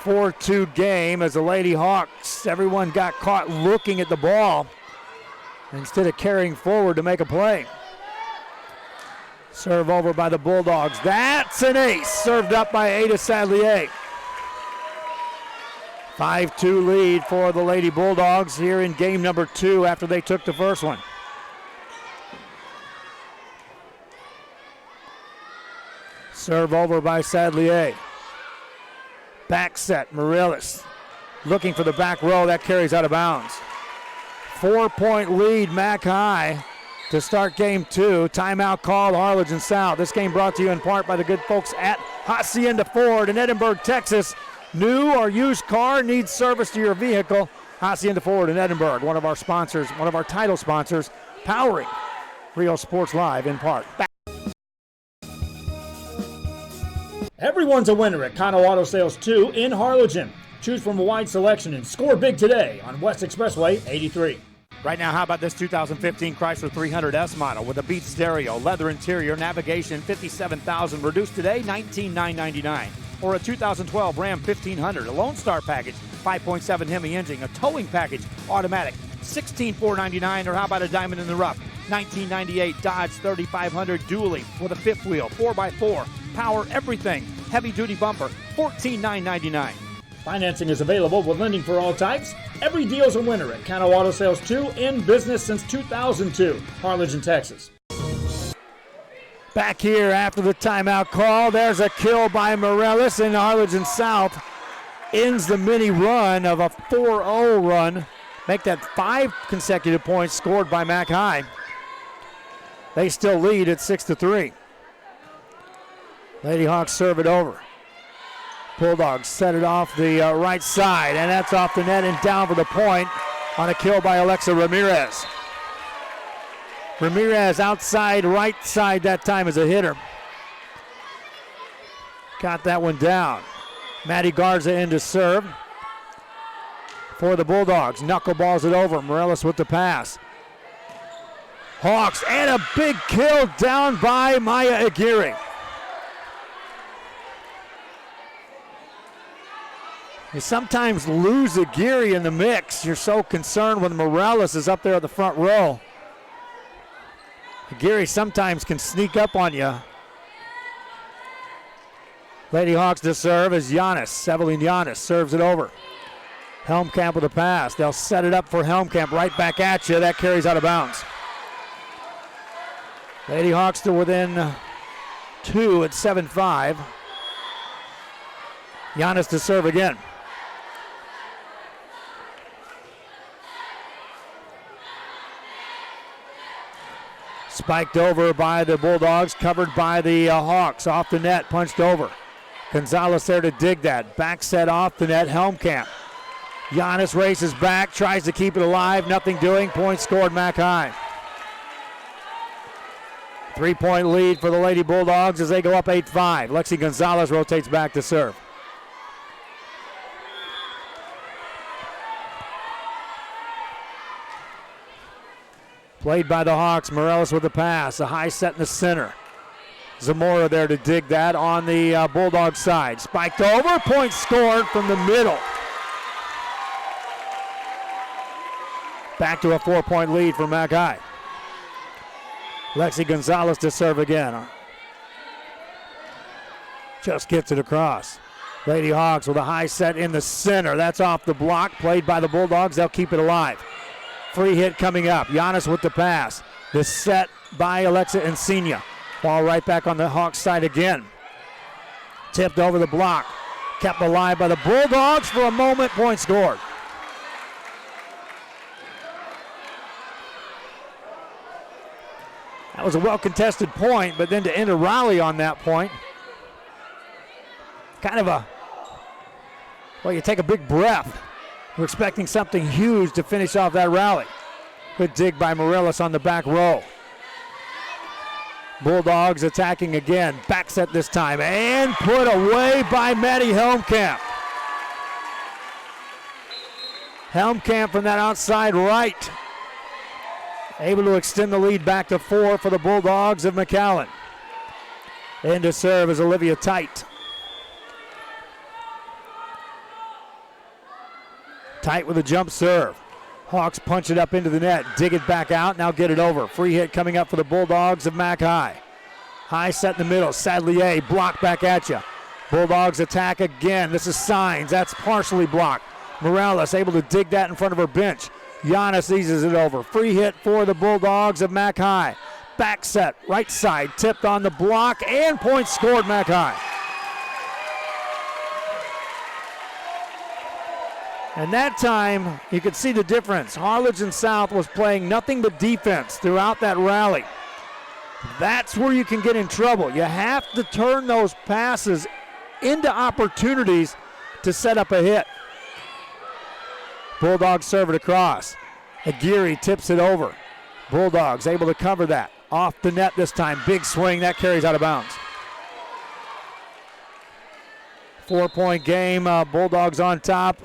4-2 game as the Lady Hawks, everyone got caught looking at the ball instead of carrying forward to make a play. Serve over by the Bulldogs. That's an ace, served up by Ada Sadlier. 5-2 lead for the Lady Bulldogs here in game number 2 after they took the first one. Serve over by Sadlier. Back set, Morales looking for the back row. That carries out of bounds. 4-point lead, Mac High to start game 2. Timeout called Harlingen South. This game brought to you in part by the good folks at Hacienda Ford in Edinburgh, Texas. New or used car needs service to your vehicle. Hacienda Ford in Edinburgh, one of our sponsors, one of our title sponsors, powering Rio Sports Live in part. Everyone's a winner at Kano Auto Sales 2 in Harlingen. Choose from a wide selection and score big today on West Expressway 83. Right now, how about this 2015 Chrysler 300S model with a Beat stereo, leather interior, navigation, $57,000, reduced today, $19,999. Or a 2012 Ram 1500, a Lone Star package, 5.7 Hemi engine, a towing package, automatic, $16,499. Or how about a diamond in the rough, 1998 Dodge 3500 dually with a fifth wheel, 4x4, power everything, heavy-duty bumper, $14,999. Financing is available with lending for all types. Every deal's a winner at Kano Auto Sales 2, in business since 2002, Harlingen, Texas. Back here after the timeout call, there's a kill by Morelos, and Harlingen South ends the mini run of a 4-0 run. Make that 5 consecutive points scored by Mac High. They still lead at 6-3. Lady Hawks serve it over. Bulldogs set it off the right side, and that's off the net and down for the point on a kill by Alexa Ramirez. Ramirez outside right side that time as a hitter. Got that one down. Maddie Garza in to serve for the Bulldogs. Knuckleballs it over. Morelos with the pass. Hawks and a big kill down by Maya Aguirre. You sometimes lose Aguirre in the mix. You're so concerned when Morelos is up there at the front row. Aguirre sometimes can sneak up on you. Lady Hawks to serve as Giannis. Evelyn Giannis serves it over. Helmkamp with a pass. They'll set it up for Helmkamp. Right back at you. That carries out of bounds. Lady Hawks to within 2 at 7-5. Giannis to serve again. Spiked over by the Bulldogs, covered by the Hawks. Off the net, punched over. Gonzalez there to dig that. Back set off the net, Helmkamp. Giannis races back, tries to keep it alive. Nothing doing. Point scored, Mac High. 3-point lead for the Lady Bulldogs as they go up 8-5. Lexi Gonzalez rotates back to serve. Played by the Hawks. Morelos with the pass. A high set in the center. Zamora there to dig that on the Bulldog side. Spiked over. Point scored from the middle. Back to a 4-point lead for Mac High. Lexi Gonzalez to serve again. Just gets it across. Lady Hawks with a high set in the center. That's off the block. Played by the Bulldogs. They'll keep it alive. Free hit coming up. Giannis with the pass. The set by Alexa Encina. Ball right back on the Hawks side again. Tipped over the block. Kept alive by the Bulldogs for a moment. Point scored. That was a well-contested point, but then to end a rally on that point, kind of you take a big breath. We're expecting something huge to finish off that rally. Good dig by Morelos on the back row. Bulldogs attacking again. Back set this time. And put away by Maddie Helmkamp. Helmkamp from that outside right. Able to extend the lead back to 4 for the Bulldogs of McAllen. In to serve is Olivia Tite. Tight with a jump serve. Hawks punch it up into the net. Dig it back out. Now get it over. Free hit coming up for the Bulldogs of Mac High. High set in the middle. Sadlier blocked back at you. Bulldogs attack again. This is Signs. That's partially blocked. Morales able to dig that in front of her bench. Giannis eases it over. Free hit for the Bulldogs of Mac High. Back set. Right side. Tipped on the block. And points scored Mac High. And that time, you could see the difference. Harlingen South was playing nothing but defense throughout that rally. That's where you can get in trouble. You have to turn those passes into opportunities to set up a hit. Bulldogs serve it across. Aguirre tips it over. Bulldogs able to cover that. Off the net this time. Big swing. That carries out of bounds. 4-point game. Bulldogs on top.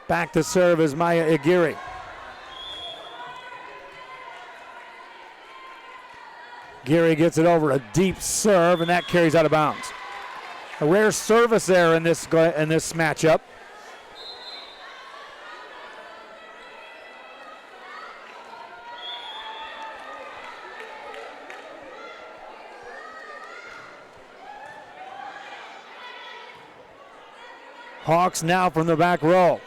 Back to serve is Maya Aguirre. Aguirre gets it over. A deep serve, and that carries out of bounds. A rare service there in this matchup. Hawks now from the back row.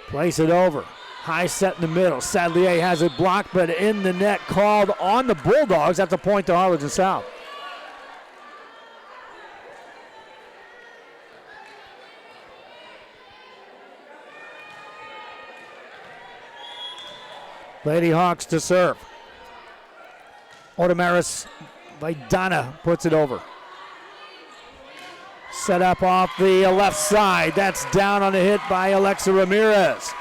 Place it over. High set in the middle. Sadlier has it blocked, but in the net called on the Bulldogs. That's a point to Harlingen South. Lady Hawks to serve. Otamaris Vaidana puts it over. Set up off the left side. That's down on a hit by Alexa Ramirez.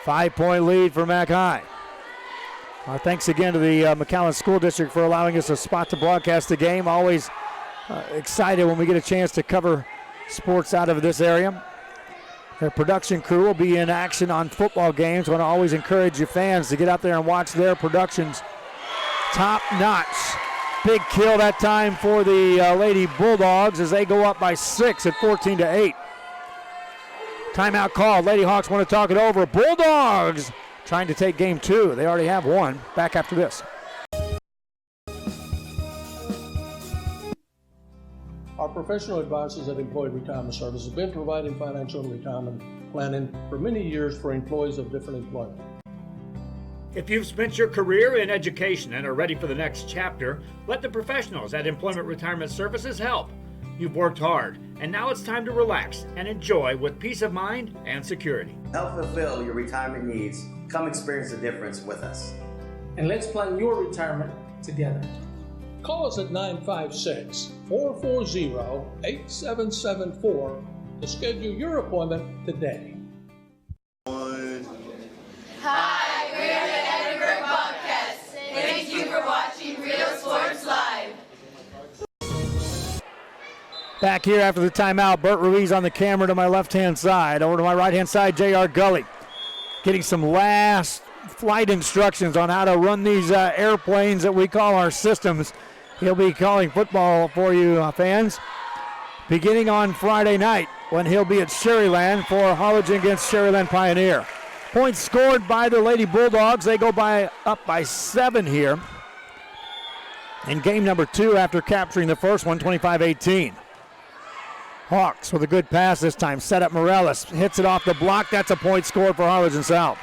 5-point lead for Mac High. Our thanks again to the McAllen School District for allowing us a spot to broadcast the game. Always excited when we get a chance to cover sports out of this area. Their production crew will be in action on football games. I want to always encourage you fans to get out there and watch their productions. Top notch. Big kill that time for the Lady Bulldogs as they go up by 6 at 14-8. Timeout called. Lady Hawks want to talk it over. Bulldogs trying to take game 2. They already have one. Back after this. Our professional advisors at Employee Retirement Service have been providing financial and retirement planning for many years for employees of different employment. If you've spent your career in education and are ready for the next chapter, let the professionals at Employment Retirement Services help. You've worked hard, and now it's time to relax and enjoy with peace of mind and security. Help fulfill your retirement needs. Come experience the difference with us. And let's plan your retirement together. Call us at 956-440-8774 to schedule your appointment today. Hi, we're the Edinburgh Bobcats. Thank you for watching Real Sports Live. Back here after the timeout, Bert Ruiz on the camera to my left-hand side. Over to my right-hand side, J.R. Gully. Getting some last flight instructions on how to run these airplanes that we call our systems. He'll be calling football for you fans beginning on Friday night when he'll be at Sherryland for Harlingen against Sherryland Pioneer. Points scored by the Lady Bulldogs. They go up by 7 here in game number 2 after capturing the first one, 25-18. Hawks with a good pass this time. Set up Morales. Hits it off the block. That's a point scored for Harlingen South.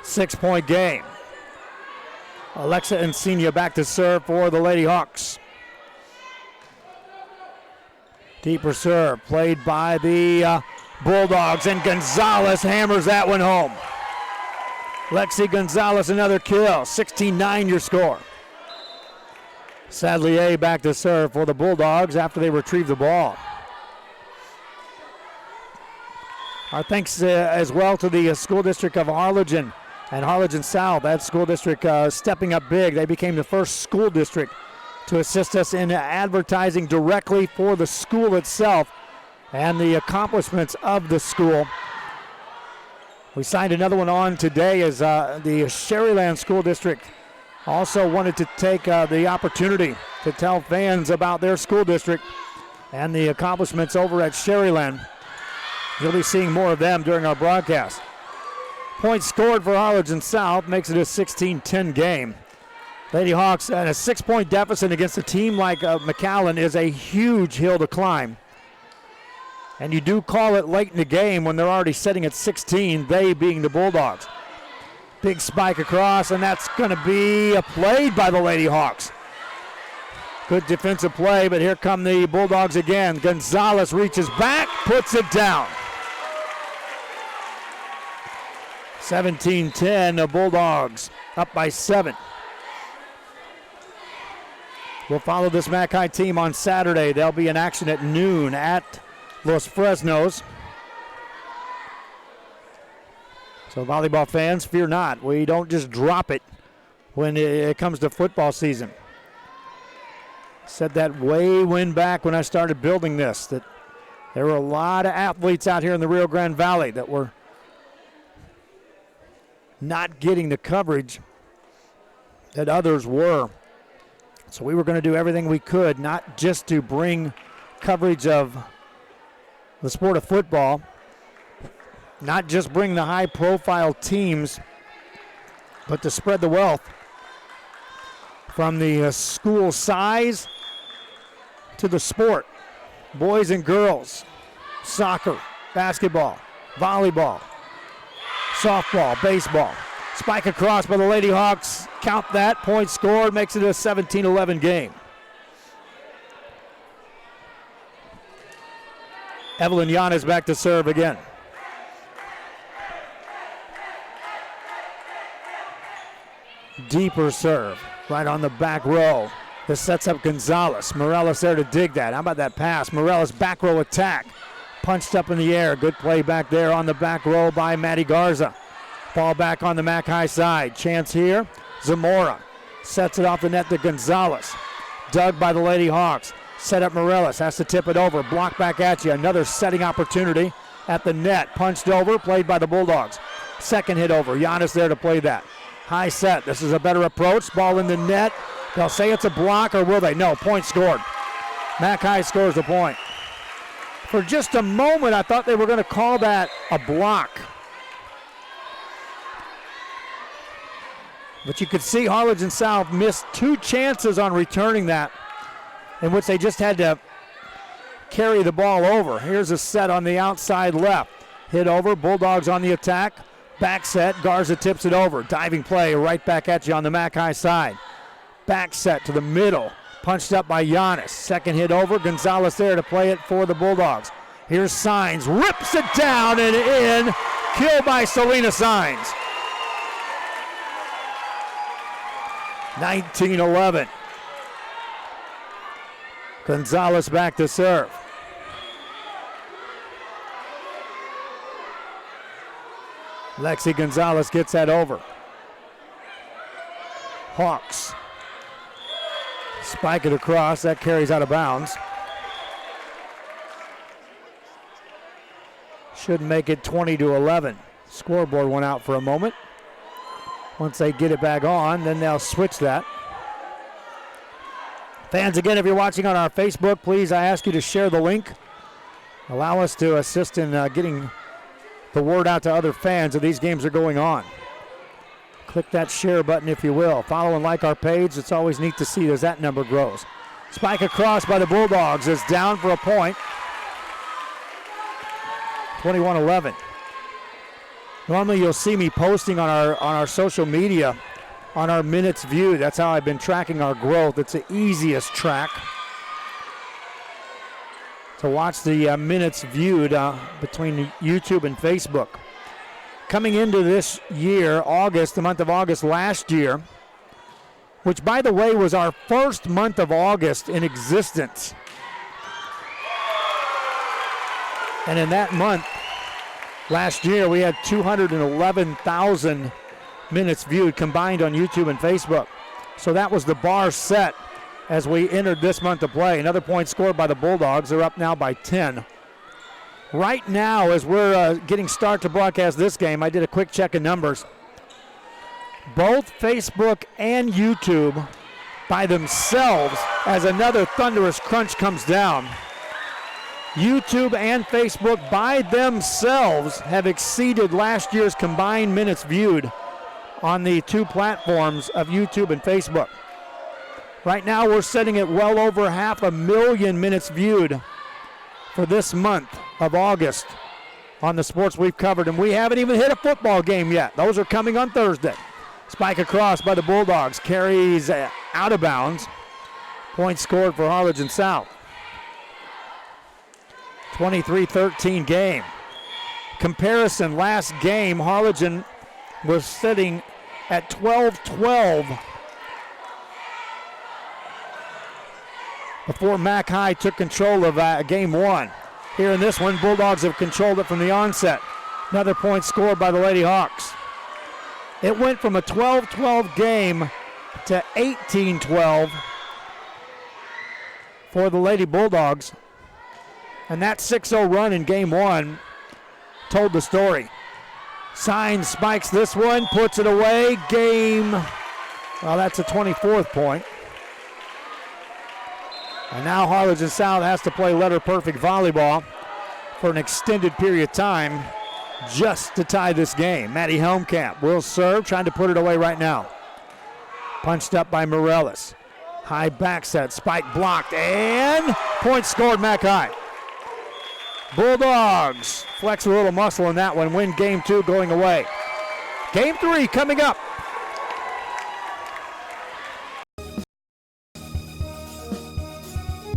Six-point game. Alexa Encina back to serve for the Lady Hawks. Deeper serve played by the Bulldogs, and Gonzalez hammers that one home. Lexi Gonzalez, another kill. 16-9 your score. Sadlier back to serve for the Bulldogs after they retrieve the ball. Our thanks as well to the school district of Harlingen and Harlingen South. That school district stepping up big. They became the first school district to assist us in advertising directly for the school itself and the accomplishments of the school. We signed another one on today as the Sherryland School District also wanted to take the opportunity to tell fans about their school district and the accomplishments over at Sherryland. You'll be seeing more of them during our broadcast. Points scored for Harlingen South makes it a 16-10 game. Lady Hawks at a 6-point deficit against a team like McAllen is a huge hill to climb. And you do call it late in the game when they're already sitting at 16, they being the Bulldogs. Big spike across, and that's going to be played by the Lady Hawks. Good defensive play, but here come the Bulldogs again. Gonzalez reaches back, puts it down. 17-10, the Bulldogs up by 7. We'll follow this Mac High team on Saturday. They'll be in action at noon at Los Fresnos. So volleyball fans, fear not. We don't just drop it when it comes to football season. Said that way back when I started building this, that there were a lot of athletes out here in the Rio Grande Valley that were not getting the coverage that others were. So we were going to do everything we could, not just to bring coverage of the sport of football, not just bring the high-profile teams, but to spread the wealth from the school size to the sport. Boys and girls, soccer, basketball, volleyball, softball, baseball. Spike across by the Lady Hawks. Count that. Point scored. Makes it a 17-11 game. Evelyn Yanes back to serve again. Deeper serve. Right on the back row. This sets up Gonzalez. Morales there to dig that. How about that pass? Morales back row attack. Punched up in the air. Good play back there on the back row by Maddie Garza. Ball back on the Mac High side. Chance here. Zamora sets it off the net to Gonzalez. Dug by the Lady Hawks. Set up Morales. Has to tip it over. Block back at you. Another setting opportunity at the net. Punched over. Played by the Bulldogs. Second hit over. Giannis there to play that. High set. This is a better approach. Ball in the net. They'll say it's a block, or will they? No. Point scored. Mac High scores the point. For just a moment, I thought they were going to call that a block. But you could see Harlingen South missed 2 chances on returning that, in which they just had to carry the ball over. Here's a set on the outside left. Hit over, Bulldogs on the attack. Back set, Garza tips it over. Diving play right back at you on the Mac High side. Back set to the middle. Punched up by Giannis. Second hit over, Gonzalez there to play it for the Bulldogs. Here's Signs, rips it down and in. Killed by Selena Signs. 19-11. Gonzalez back to serve. Lexi Gonzalez gets that over. Hawks spike it across. That carries out of bounds. Should make it 20-11. Scoreboard went out for a moment. Once they get it back on, then they'll switch that. Fans, again, if you're watching on our Facebook, please, I ask you to share the link. Allow us to assist in getting the word out to other fans that these games are going on. Click that share button if you will. Follow and like our page. It's always neat to see as that number grows. Spike across by the Bulldogs is down for a point. 21-11. Normally you'll see me posting on our social media on our minutes viewed. That's how I've been tracking our growth. It's the easiest track to watch the minutes viewed between YouTube and Facebook. Coming into this year, August, the month of August last year, which by the way was our first month of August in existence. And in that month, last year, we had 211,000 minutes viewed combined on YouTube and Facebook. So that was the bar set as we entered this month of play. Another point scored by the Bulldogs. They're up now by 10. Right now, as we're getting start to broadcast this game, I did a quick check of numbers. Both Facebook and YouTube by themselves, as another thunderous crunch comes down, YouTube and Facebook by themselves have exceeded last year's combined minutes viewed on the two platforms of YouTube and Facebook. Right now we're sitting at well over 500,000 minutes viewed for this month of August on the sports we've covered, and we haven't even hit a football game yet. Those are coming on Thursday. Spike across by the Bulldogs, carries out of bounds. Point scored for Harlingen South. 23-13 game. Comparison, last game, Harlingen was sitting at 12-12 before Mac High took control of game one. Here in this one, Bulldogs have controlled it from the onset. Another point scored by the Lady Hawks. It went from a 12-12 game to 18-12 for the Lady Bulldogs. And that 6-0 run in game one told the story. Signs spikes this one, puts it away. Well, that's a 24th point. And now Harlingen South has to play letter-perfect volleyball for an extended period of time just to tie this game. Maddie Helmkamp will serve, trying to put it away right now. Punched up by Morales. High back set, spike blocked, and point scored McAllen. Bulldogs flex a little muscle in that one, win game 2 going away. Game 3 coming up.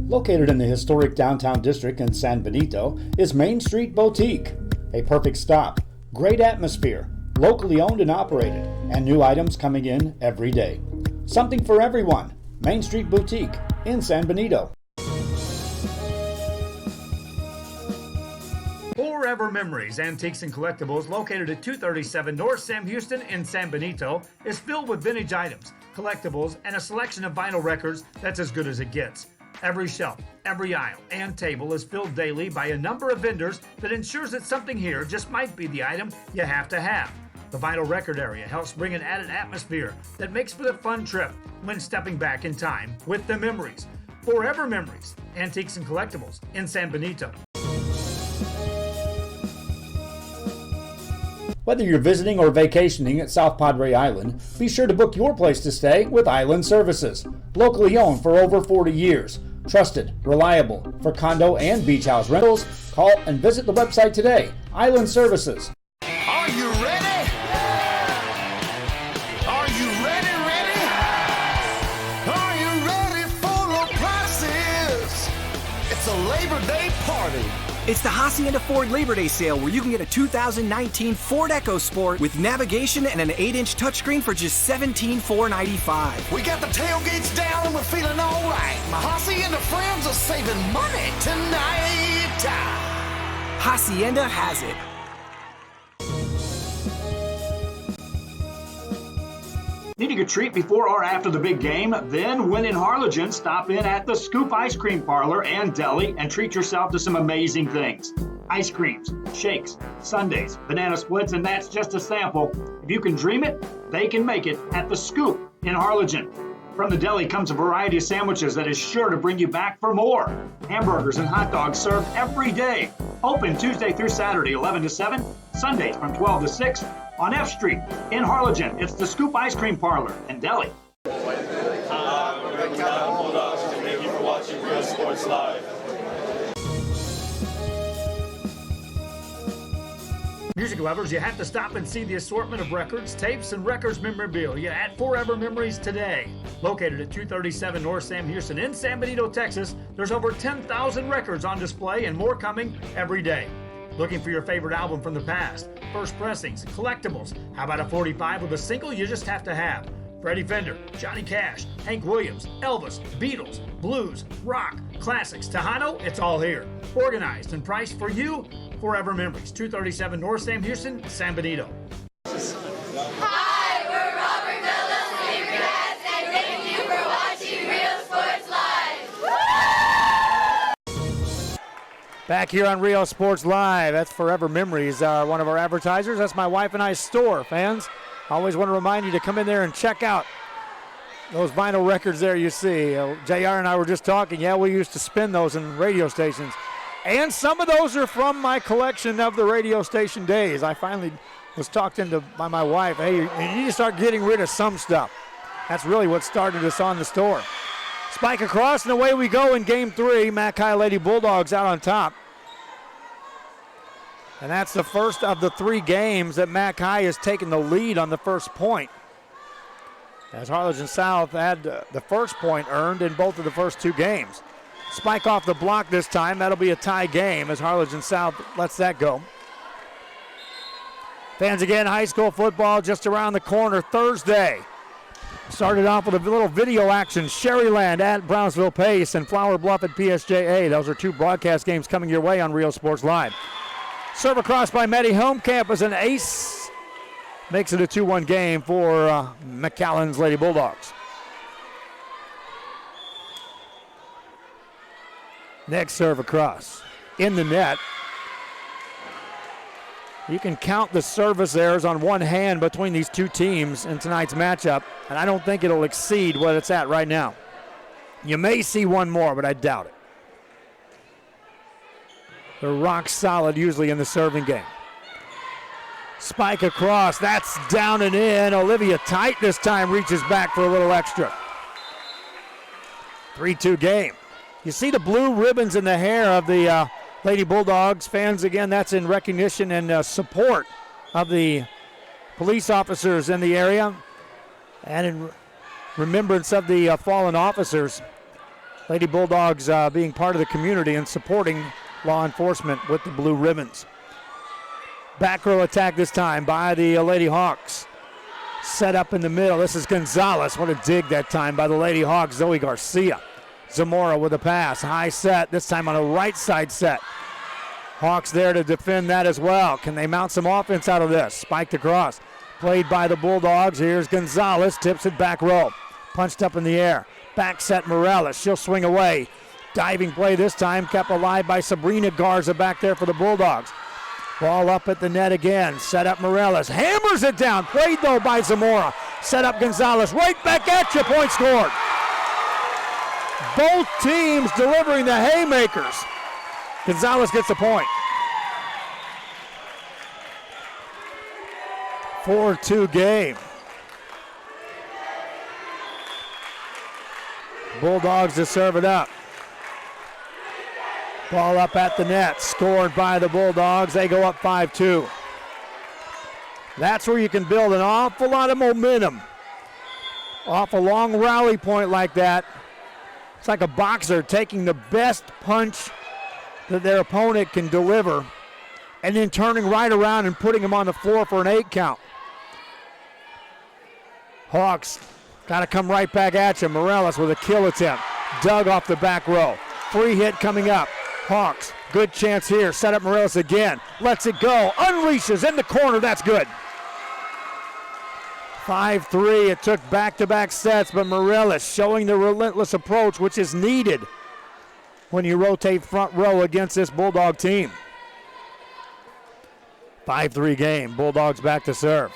Located in the historic downtown district in San Benito is Main Street Boutique. A perfect stop, great atmosphere, locally owned and operated, and new items coming in every day. Something for everyone. Main Street Boutique in San Benito. Forever Memories, Antiques and Collectibles, located at 237 North Sam Houston in San Benito, is filled with vintage items, collectibles, and a selection of vinyl records that's as good as it gets. Every shelf, every aisle, and table is filled daily by a number of vendors that ensures that something here just might be the item you have to have. The vinyl record area helps bring an added atmosphere that makes for the fun trip when stepping back in time with the memories. Forever Memories, Antiques and Collectibles in San Benito. Whether you're visiting or vacationing at South Padre Island, be sure to book your place to stay with Island Services. Locally owned for over 40 years. Trusted, reliable for condo and beach house rentals. Call and visit the website today. Island Services. Are you ready? Are you ready? Are you ready for the prices? It's a Labor Day party. It's the Hacienda Ford Labor Day sale where you can get a 2019 Ford EcoSport with navigation and an 8-inch touchscreen for just $17,495. We got the tailgates down and we're feeling all right. My Hacienda friends are saving money tonight. Hacienda has it. Needing a treat before or after the big game? Then, when in Harlingen, stop in at the Scoop Ice Cream Parlor and Deli and treat yourself to some amazing things. Ice creams, shakes, sundaes, banana splits, and that's just a sample. If you can dream it, they can make it at the Scoop in Harlingen. From the deli comes a variety of sandwiches that is sure to bring you back for more. Hamburgers and hot dogs served every day. Open Tuesday through Saturday, 11 to 7, Sundays from 12 to 6. On F Street in Harlingen, it's the Scoop Ice Cream Parlor and Deli. Thank you for watching Real Sports Live. Music lovers, you have to stop and see the assortment of records, tapes, and records memorabilia at Forever Memories today. Located at 237 North Sam Houston in San Benito, Texas, there's over 10,000 records on display and more coming every day. Looking for your favorite album from the past, first pressings, collectibles. How about a 45 with a single you just have to have? Freddie Fender, Johnny Cash, Hank Williams, Elvis, Beatles, blues, rock, classics, Tejano, it's all here. Organized and priced for you. Forever Memories, 237 North Sam Houston, San Benito. Hi, we're Robert Bell's favorite cats, and thank you for watching Real Sports Live. Back here on Real Sports Live, that's Forever Memories, one of our advertisers. That's my wife and I's store, fans. I always want to remind you to come in there and check out those vinyl records there you see. JR and I were just talking. Yeah, we used to spin those in radio stations. And some of those are from my collection of the radio station days. I finally was talked into by my wife, hey, you need to start getting rid of some stuff. That's really what started us on the store. Spike across, and away we go in Game 3. McAllen Lady Bulldogs out on top. And that's the first of the 3 games that McAllen has taken the lead on the first point. As Harlingen South had the first point earned in both of the first 2 games. Spike off the block this time. That'll be a tie game as Harlingen South lets that go. Fans, again, high school football just around the corner Thursday. Started off with a little video action. Sherryland at Brownsville Pace and Flower Bluff at PSJA. Those are 2 broadcast games coming your way on Real Sports Live. Serve across by Meddy Homecamp as an ace. Makes it a 2-1 game for McAllen's Lady Bulldogs. Next serve across. In the net. You can count the service errors on one hand between these 2 teams in tonight's matchup, and I don't think it'll exceed what it's at right now. You may see one more, but I doubt it. They're rock solid usually in the serving game. Spike across. That's down and in. Olivia Tite this time reaches back for a little extra. 3-2 game. You see the blue ribbons in the hair of the Lady Bulldogs fans. Again, that's in recognition and support of the police officers in the area and in remembrance of the fallen officers. Lady Bulldogs being part of the community and supporting law enforcement with the blue ribbons. Back row attack this time by the Lady Hawks. Set up in the middle. This is Gonzalez. What a dig that time by the Lady Hawks. Zoe Garcia. Zamora with a pass. High set. This time on a right side set. Hawks there to defend that as well. Can they mount some offense out of this? Spiked across. Played by the Bulldogs. Here's Gonzalez. Tips it back row. Punched up in the air. Back set Morales. She'll swing away. Diving play this time. Kept alive by Sabrina Garza back there for the Bulldogs. Ball up at the net again. Set up Morales. Hammers it down. Played though by Zamora. Set up Gonzalez. Right back at you. Point scored. Both teams delivering the haymakers. Gonzalez gets the point. 4-2 game. Bulldogs to serve it up. Ball up at the net, scored by the Bulldogs. They go up 5-2. That's where you can build an awful lot of momentum. Off a long rally point like that. It's like a boxer taking the best punch that their opponent can deliver and then turning right around and putting him on the floor for an 8 count. Hawks got to come right back at you. Morales with a kill attempt. Dug off the back row. Free hit coming up. Hawks, good chance here. Set up Morales again. Lets it go. Unleashes in the corner. That's good. 5-3. It took back-to-back sets, but Morales showing the relentless approach, which is needed when you rotate front row against this Bulldog team. 5-3 game. Bulldogs back to serve.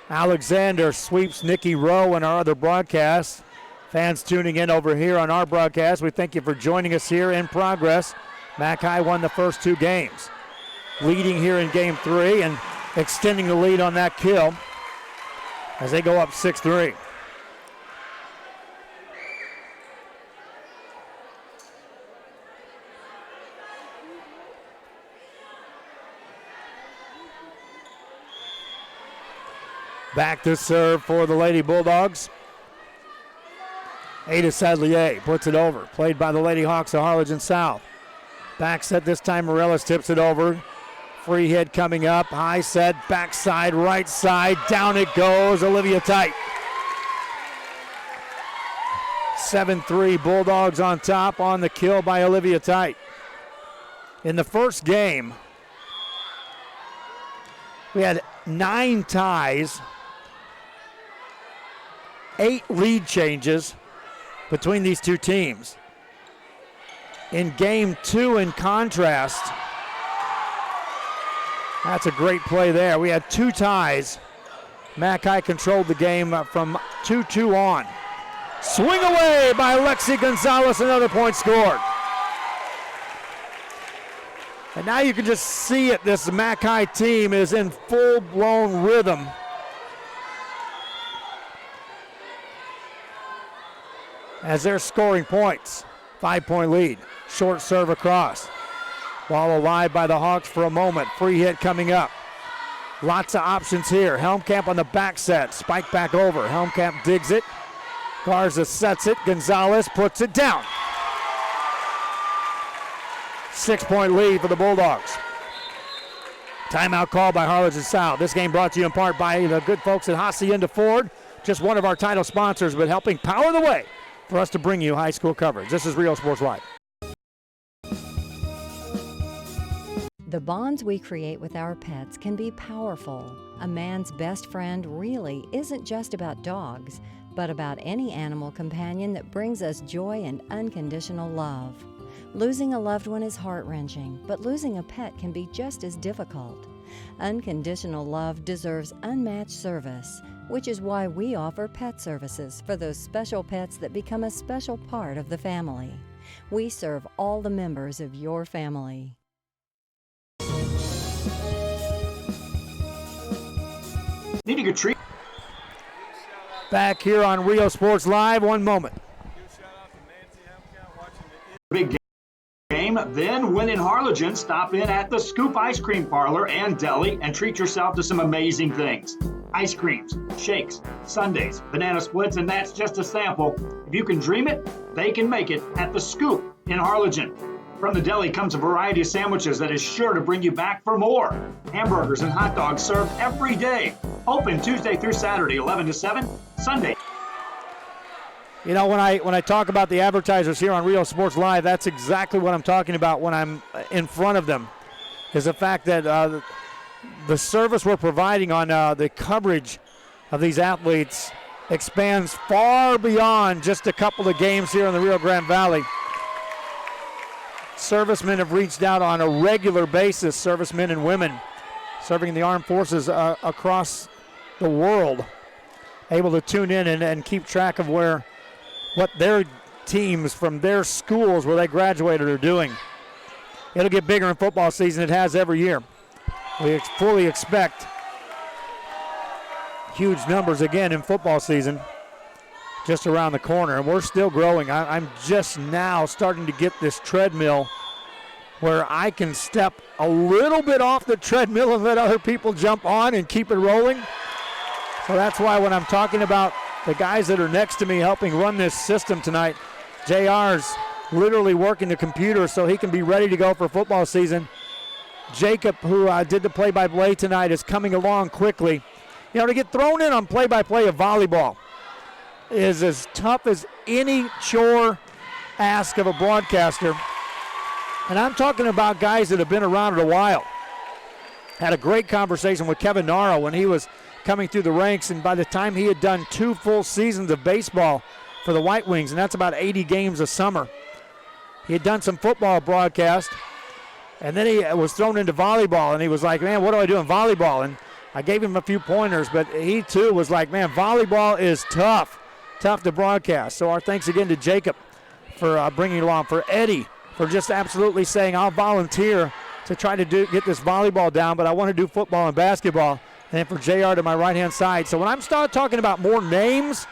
Alexander sweeps Nikki Rowe in our other broadcast. Fans tuning in over here on our broadcast, we thank you for joining us here in progress. Mac High won the first 2 games. Leading here in game 3 and extending the lead on that kill as they go up 6-3. Back to serve for the Lady Bulldogs. Ada Sadlier puts it over. Played by the Lady Hawks of Harlingen South. Back set this time. Morales tips it over. Free hit coming up. High set. Backside. Right side. Down it goes. Olivia Tite. 7-3 Bulldogs on top on the kill by Olivia Tite. In the first game, we had 9 ties, 8 lead changes between these two teams. In game 2, in contrast, that's a great play there. We had 2 ties. Mac High controlled the game from 2-2 on. Swing away by Lexi Gonzalez, another point scored. And now you can just see it. This Mac High team is in full-blown rhythm. As they're scoring points. 5-point lead. Short serve across. Ball alive by the Hawks for a moment. Free hit coming up. Lots of options here. Helmkamp on the back set. Spike back over. Helmkamp digs it. Garza sets it. Gonzalez puts it down. 6-point lead for the Bulldogs. Timeout call by Harlingen South. This game brought to you in part by the good folks at Hacienda Ford. Just one of our title sponsors, but helping power the way for us to bring you high school coverage. This is Rio Sports Live. The bonds we create with our pets can be powerful. A man's best friend really isn't just about dogs, but about any animal companion that brings us joy and unconditional love. Losing a loved one is heart-wrenching, but losing a pet can be just as difficult. Unconditional love deserves unmatched service, which is why we offer pet services for those special pets that become a special part of the family. We serve all the members of your family. Needing a treat. back here on Rio Sports Live. One moment. Big game, then when in Harlingen, stop in at the Scoop Ice Cream Parlor and Deli and treat yourself to some amazing things. Ice creams, shakes, sundaes, banana splits, and that's just a sample. If you can dream it, they can make it at the Scoop in Harlingen. From the deli comes a variety of sandwiches that is sure to bring you back for more. Hamburgers and hot dogs served every day. Open Tuesday through Saturday, 11 to 7, Sunday. You know, when I talk about the advertisers here on Rio Sports Live, that's exactly what I'm talking about when I'm in front of them, is the fact that the service we're providing on the coverage of these athletes expands far beyond just a couple of games here in the Rio Grande Valley. Servicemen have reached out on a regular basis, servicemen and women serving in the armed forces across the world, able to tune in and keep track of what their teams from their schools where they graduated are doing. It'll get bigger in football season. It has every year. We fully expect huge numbers again in football season just around the corner, and we're still growing. I'm just now starting to get this treadmill where I can step a little bit off the treadmill and let other people jump on and keep it rolling. So that's why when I'm talking about the guys that are next to me helping run this system tonight, JR's literally working the computer so he can be ready to go for football season. Jacob, who did the play-by-play tonight, is coming along quickly. You know, to get thrown in on play-by-play of volleyball is as tough as any chore ask of a broadcaster. And I'm talking about guys that have been around it a while. Had a great conversation with Kevin Naro when he was coming through the ranks, and by the time he had done 2 full seasons of baseball for the White Wings, and that's about 80 games a summer, he had done some football broadcast, and then he was thrown into volleyball, and he was like, man, what do I do in volleyball? And I gave him a few pointers, but he too was like, man, volleyball is tough to broadcast. So our thanks again to Jacob for bringing it along, for Eddie for just absolutely saying, I'll volunteer to try to get this volleyball down, but I want to do football and basketball. And then for JR to my right-hand side. So when I'm start talking about more names,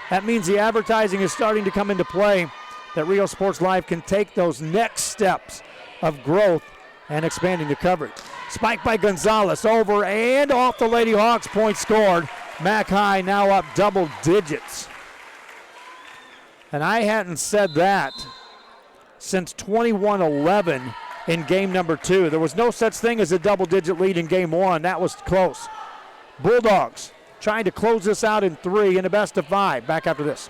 that means the advertising is starting to come into play, that Rio Sports Live can take those next steps of growth and expanding the coverage. Spike by Gonzalez, over and off the Lady Hawks, point scored. Mac High now up double digits. And I hadn't said that since 21-11 in game number 2. There was no such thing as a double-digit lead in game 1. That was close. Bulldogs trying to close this out in 3 in a best of 5. Back after this.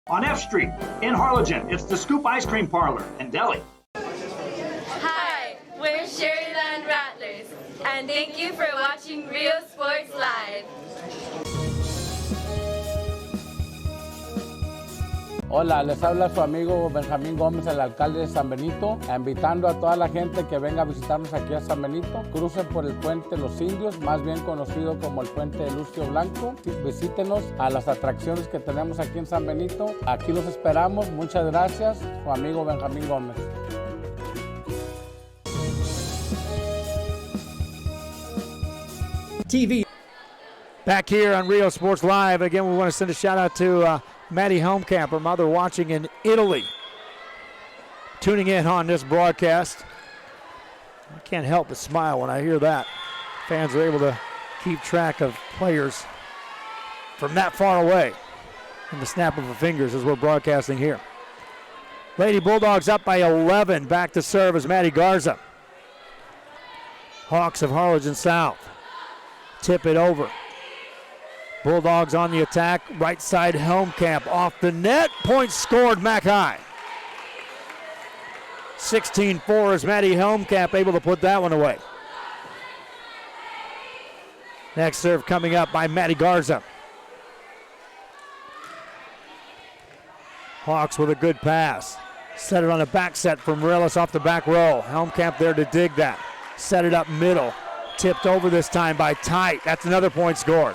On F Street in Harlingen, it's the Scoop Ice Cream Parlor and Deli. Hi, we're Sherryland Rattlers, and thank you for watching Rio Sports Live. Hola, les habla su amigo Benjamín Gómez, el alcalde de San Benito, invitando a toda la gente que venga a visitarnos aquí a San Benito. Crucen por el puente Los Indios, más bien conocido como el puente de Lucio Blanco. Visítenos a las atracciones que tenemos aquí en San Benito. Aquí los esperamos. Muchas gracias. Su amigo Benjamín Gómez. TV. Back here on Rio Sports Live. Again, we want to send a shout out to Maddie Homecamp, her mother watching in Italy, tuning in on this broadcast. I can't help but smile when I hear that. Fans are able to keep track of players from that far away in the snap of a fingers as we're broadcasting here. Lady Bulldogs up by 11. Back to serve is Maddie Garza. Hawks of Harlingen South tip it over. Bulldogs on the attack, right side Helmkamp off the net, point scored Mac High. 16-4 is Maddie Helmkamp able to put that one away. Next serve coming up by Maddie Garza. Hawks with a good pass. Set it on a back set from Morelos off the back row. Helmkamp there to dig that. Set it up middle. Tipped over this time by Tite. That's another point scored.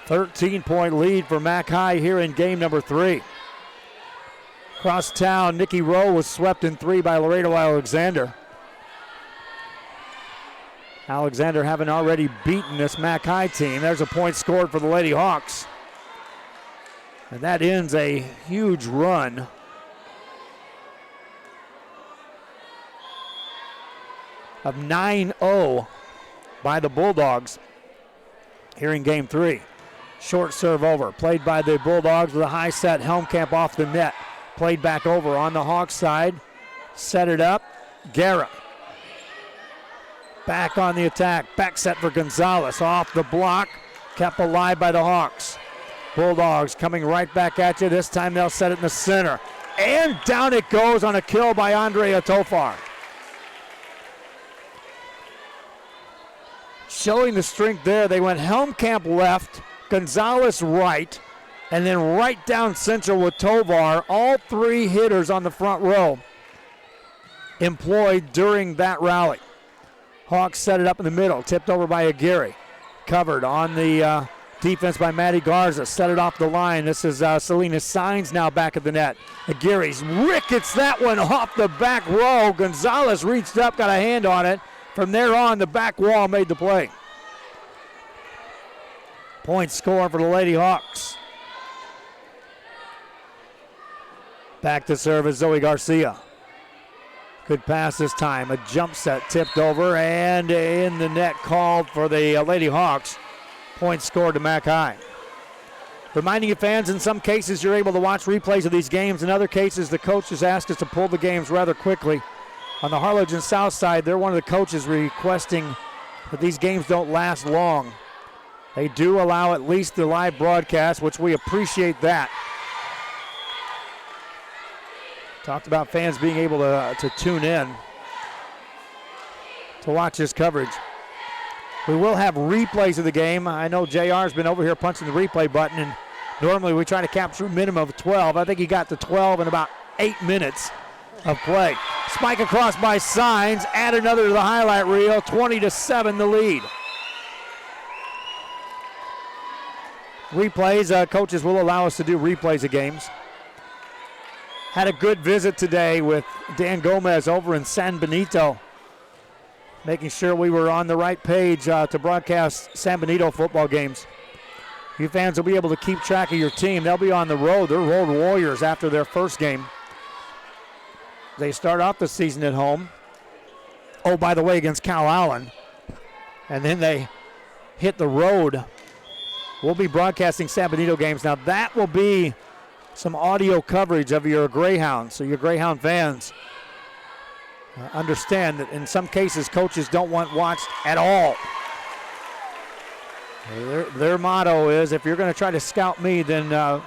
13-point lead for Mac High here in game number 3. Across town, Nikki Rowe was swept in 3 by Laredo Alexander. Alexander having already beaten this Mac High team. There's a point scored for the Lady Hawks. And that ends a huge run of 9-0 by the Bulldogs here in game 3. Short serve over, played by the Bulldogs with a high set. Helmkamp off the net, played back over on the Hawks side. Set it up, Guerra. Back on the attack, back set for Gonzalez, off the block, kept alive by the Hawks. Bulldogs coming right back at you. This time they'll set it in the center. And down it goes on a kill by Andrea Tofar. Showing the strength there, they went Helmkamp left, Gonzalez right, and then right down central with Tovar. All 3 hitters on the front row employed during that rally. Hawks set it up in the middle, tipped over by Aguirre. Covered on the defense by Maddie Garza. Set it off the line. This is Selena Saenz now back at the net. Aguirre's rickets that one off the back row. Gonzalez reached up, got a hand on it. From there on, the back wall made the play. Point score for the Lady Hawks. Back to serve is Zoe Garcia. Good pass this time. A jump set tipped over and in the net called for the Lady Hawks. Point scored to Mac High. Reminding you fans, in some cases you're able to watch replays of these games. In other cases, the coaches ask us to pull the games rather quickly. On the Harlingen South side, they're one of the coaches requesting that these games don't last long. They do allow at least the live broadcast, which we appreciate that. Talked about fans being able to tune in to watch this coverage. We will have replays of the game. I know JR's been over here punching the replay button, and normally we try to capture a minimum of 12. I think he got to 12 in about 8 minutes of play. Spike across by Saenz, add another to the highlight reel, 20-7 the lead. Replays, coaches will allow us to do replays of games. Had a good visit today with Dan Gomez over in San Benito, making sure we were on the right page to broadcast San Benito football games. You fans will be able to keep track of your team. They'll be on the road. They're Road Warriors after their first game. They start off the season at home. Oh, by the way, against McAllen. And then they hit the road. We'll be broadcasting San Benito games. Now that will be some audio coverage of your Greyhounds. So your Greyhound fans understand that in some cases coaches don't want watched at all. Their motto is, if you're going to try to scout me, then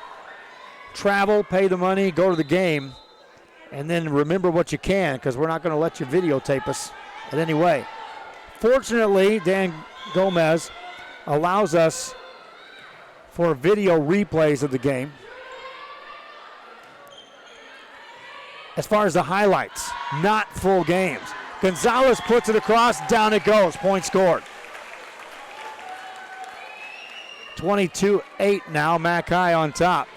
travel, pay the money, go to the game, and then remember what you can, because we're not going to let you videotape us in any way. Fortunately, Dan Gomez allows us for video replays of the game. As far as the highlights, not full games. Gonzalez puts it across, down it goes, point scored. 22-8 now, Mac High on top.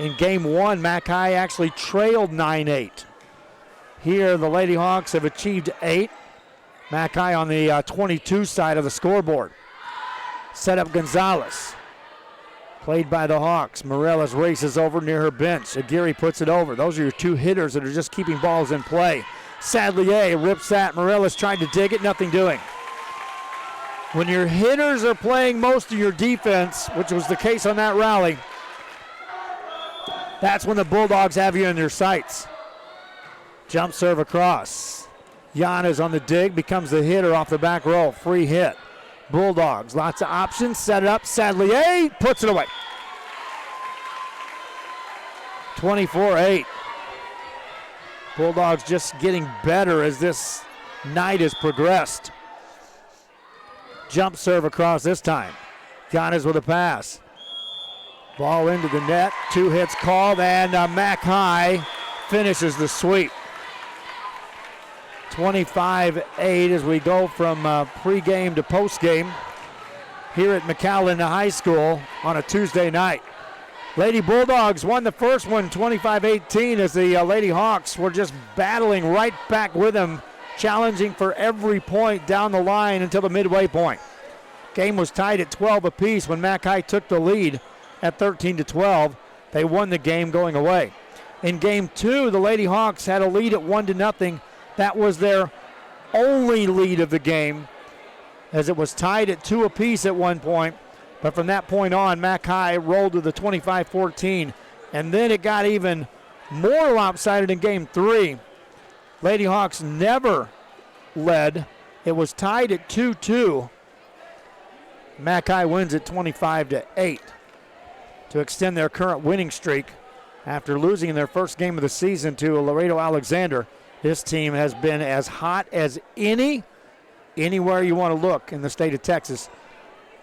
In game 1, Mac High actually trailed 9-8. Here, the Lady Hawks have achieved 8. Mac High on the 22 side of the scoreboard. Set up Gonzalez. Played by the Hawks. Morales races over near her bench. Aguirre puts it over. Those are your 2 hitters that are just keeping balls in play. Sadlier rips that. Morales tried to dig it, nothing doing. When your hitters are playing most of your defense, which was the case on that rally, that's when the Bulldogs have you in their sights. Jump serve across. Giannis on the dig, becomes the hitter off the back row. Free hit. Bulldogs, lots of options. Set it up. Sadlier puts it away. 24-8. Bulldogs just getting better as this night has progressed. Jump serve across this time. Giannis with a pass. Ball into the net. 2 hits called, and Mac High finishes the sweep. 25-8 as we go from pregame to postgame here at McAllen High School on a Tuesday night. Lady Bulldogs won the first one 25-18 as the Lady Hawks were just battling right back with them, challenging for every point down the line until the midway point. Game was tied at 12 apiece when Mackay took the lead at 13-12. They won the game going away. In game 2, the Lady Hawks had a lead at 1-0. That was their only lead of the game, as it was tied at 2 apiece at one point. But from that point on, Mackay rolled to the 25-14, and then it got even more lopsided in game 3. Lady Hawks never led. It was tied at 2-2. Mackay wins at 25-8 to extend their current winning streak after losing in their first game of the season to Laredo Alexander. This team has been as hot as anywhere you want to look in the state of Texas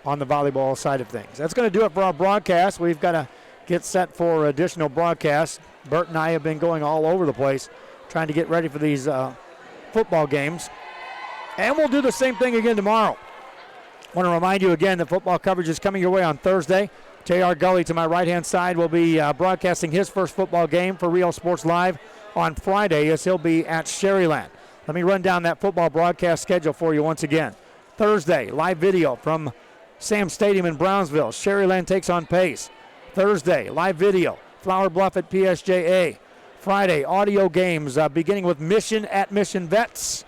on the volleyball side of things. That's going to do it for our broadcast. We've got to get set for additional broadcasts. Bert and I have been going all over the place trying to get ready for these football games. And we'll do the same thing again tomorrow. I want to remind you again that football coverage is coming your way on Thursday. J.R. Gully to my right-hand side will be broadcasting his first football game for Real Sports Live on Friday, as he'll be at Sherryland. Let me run down that football broadcast schedule for you once again. Thursday, live video from Sam Stadium in Brownsville. Sherryland takes on Pace. Thursday, live video, Flower Bluff at PSJA. Friday, audio games beginning with Mission at Mission Vets,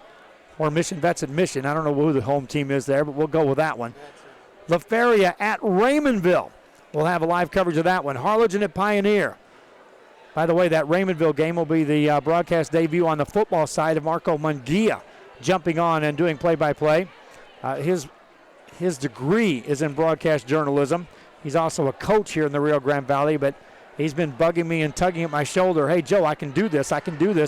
or Mission Vets at Mission. I don't know who the home team is there, but we'll go with that one. La Feria at Raymondville. We'll have a live coverage of that one. Harlingen at Pioneer. By the way, that Raymondville game will be the broadcast debut on the football side of Marco Munguia, jumping on and doing play-by-play. His degree is in broadcast journalism. He's also a coach here in the Rio Grande Valley, but he's been bugging me and tugging at my shoulder. Hey, Joe, I can do this.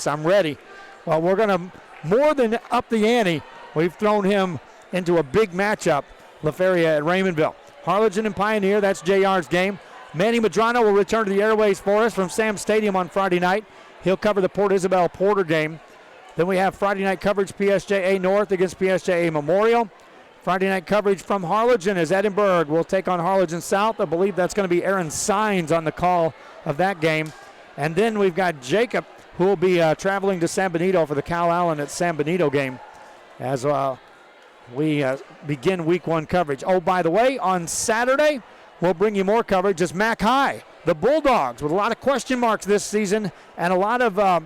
I'm ready. Well, we're going to more than up the ante. We've thrown him into a big matchup, La Feria at Raymondville. Harlingen and Pioneer, that's JR's game. Manny Madrano will return to the airways for us from Sam Stadium on Friday night. He'll cover the Port Isabel Porter game. Then we have Friday night coverage, PSJA North against PSJA Memorial. Friday night coverage from Harlingen as Edinburgh will take on Harlingen South. I believe that's going to be Aaron Sines on the call of that game. And then we've got Jacob, who will be traveling to San Benito for the Cal Allen at San Benito game as we begin week 1 coverage. Oh, by the way, on Saturday, we'll bring you more coverage as Mac High, the Bulldogs, with a lot of question marks this season and a lot of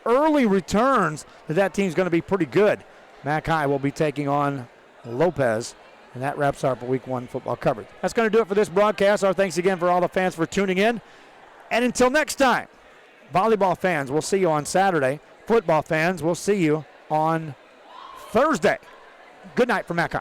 early returns, that team's going to be pretty good. Mac High will be taking on Lopez, and that wraps up week 1 football coverage. That's going to do it for this broadcast. Our thanks again for all the fans for tuning in. And until next time, volleyball fans, we'll see you on Saturday. Football fans, we'll see you on Thursday. Good night from Mackay.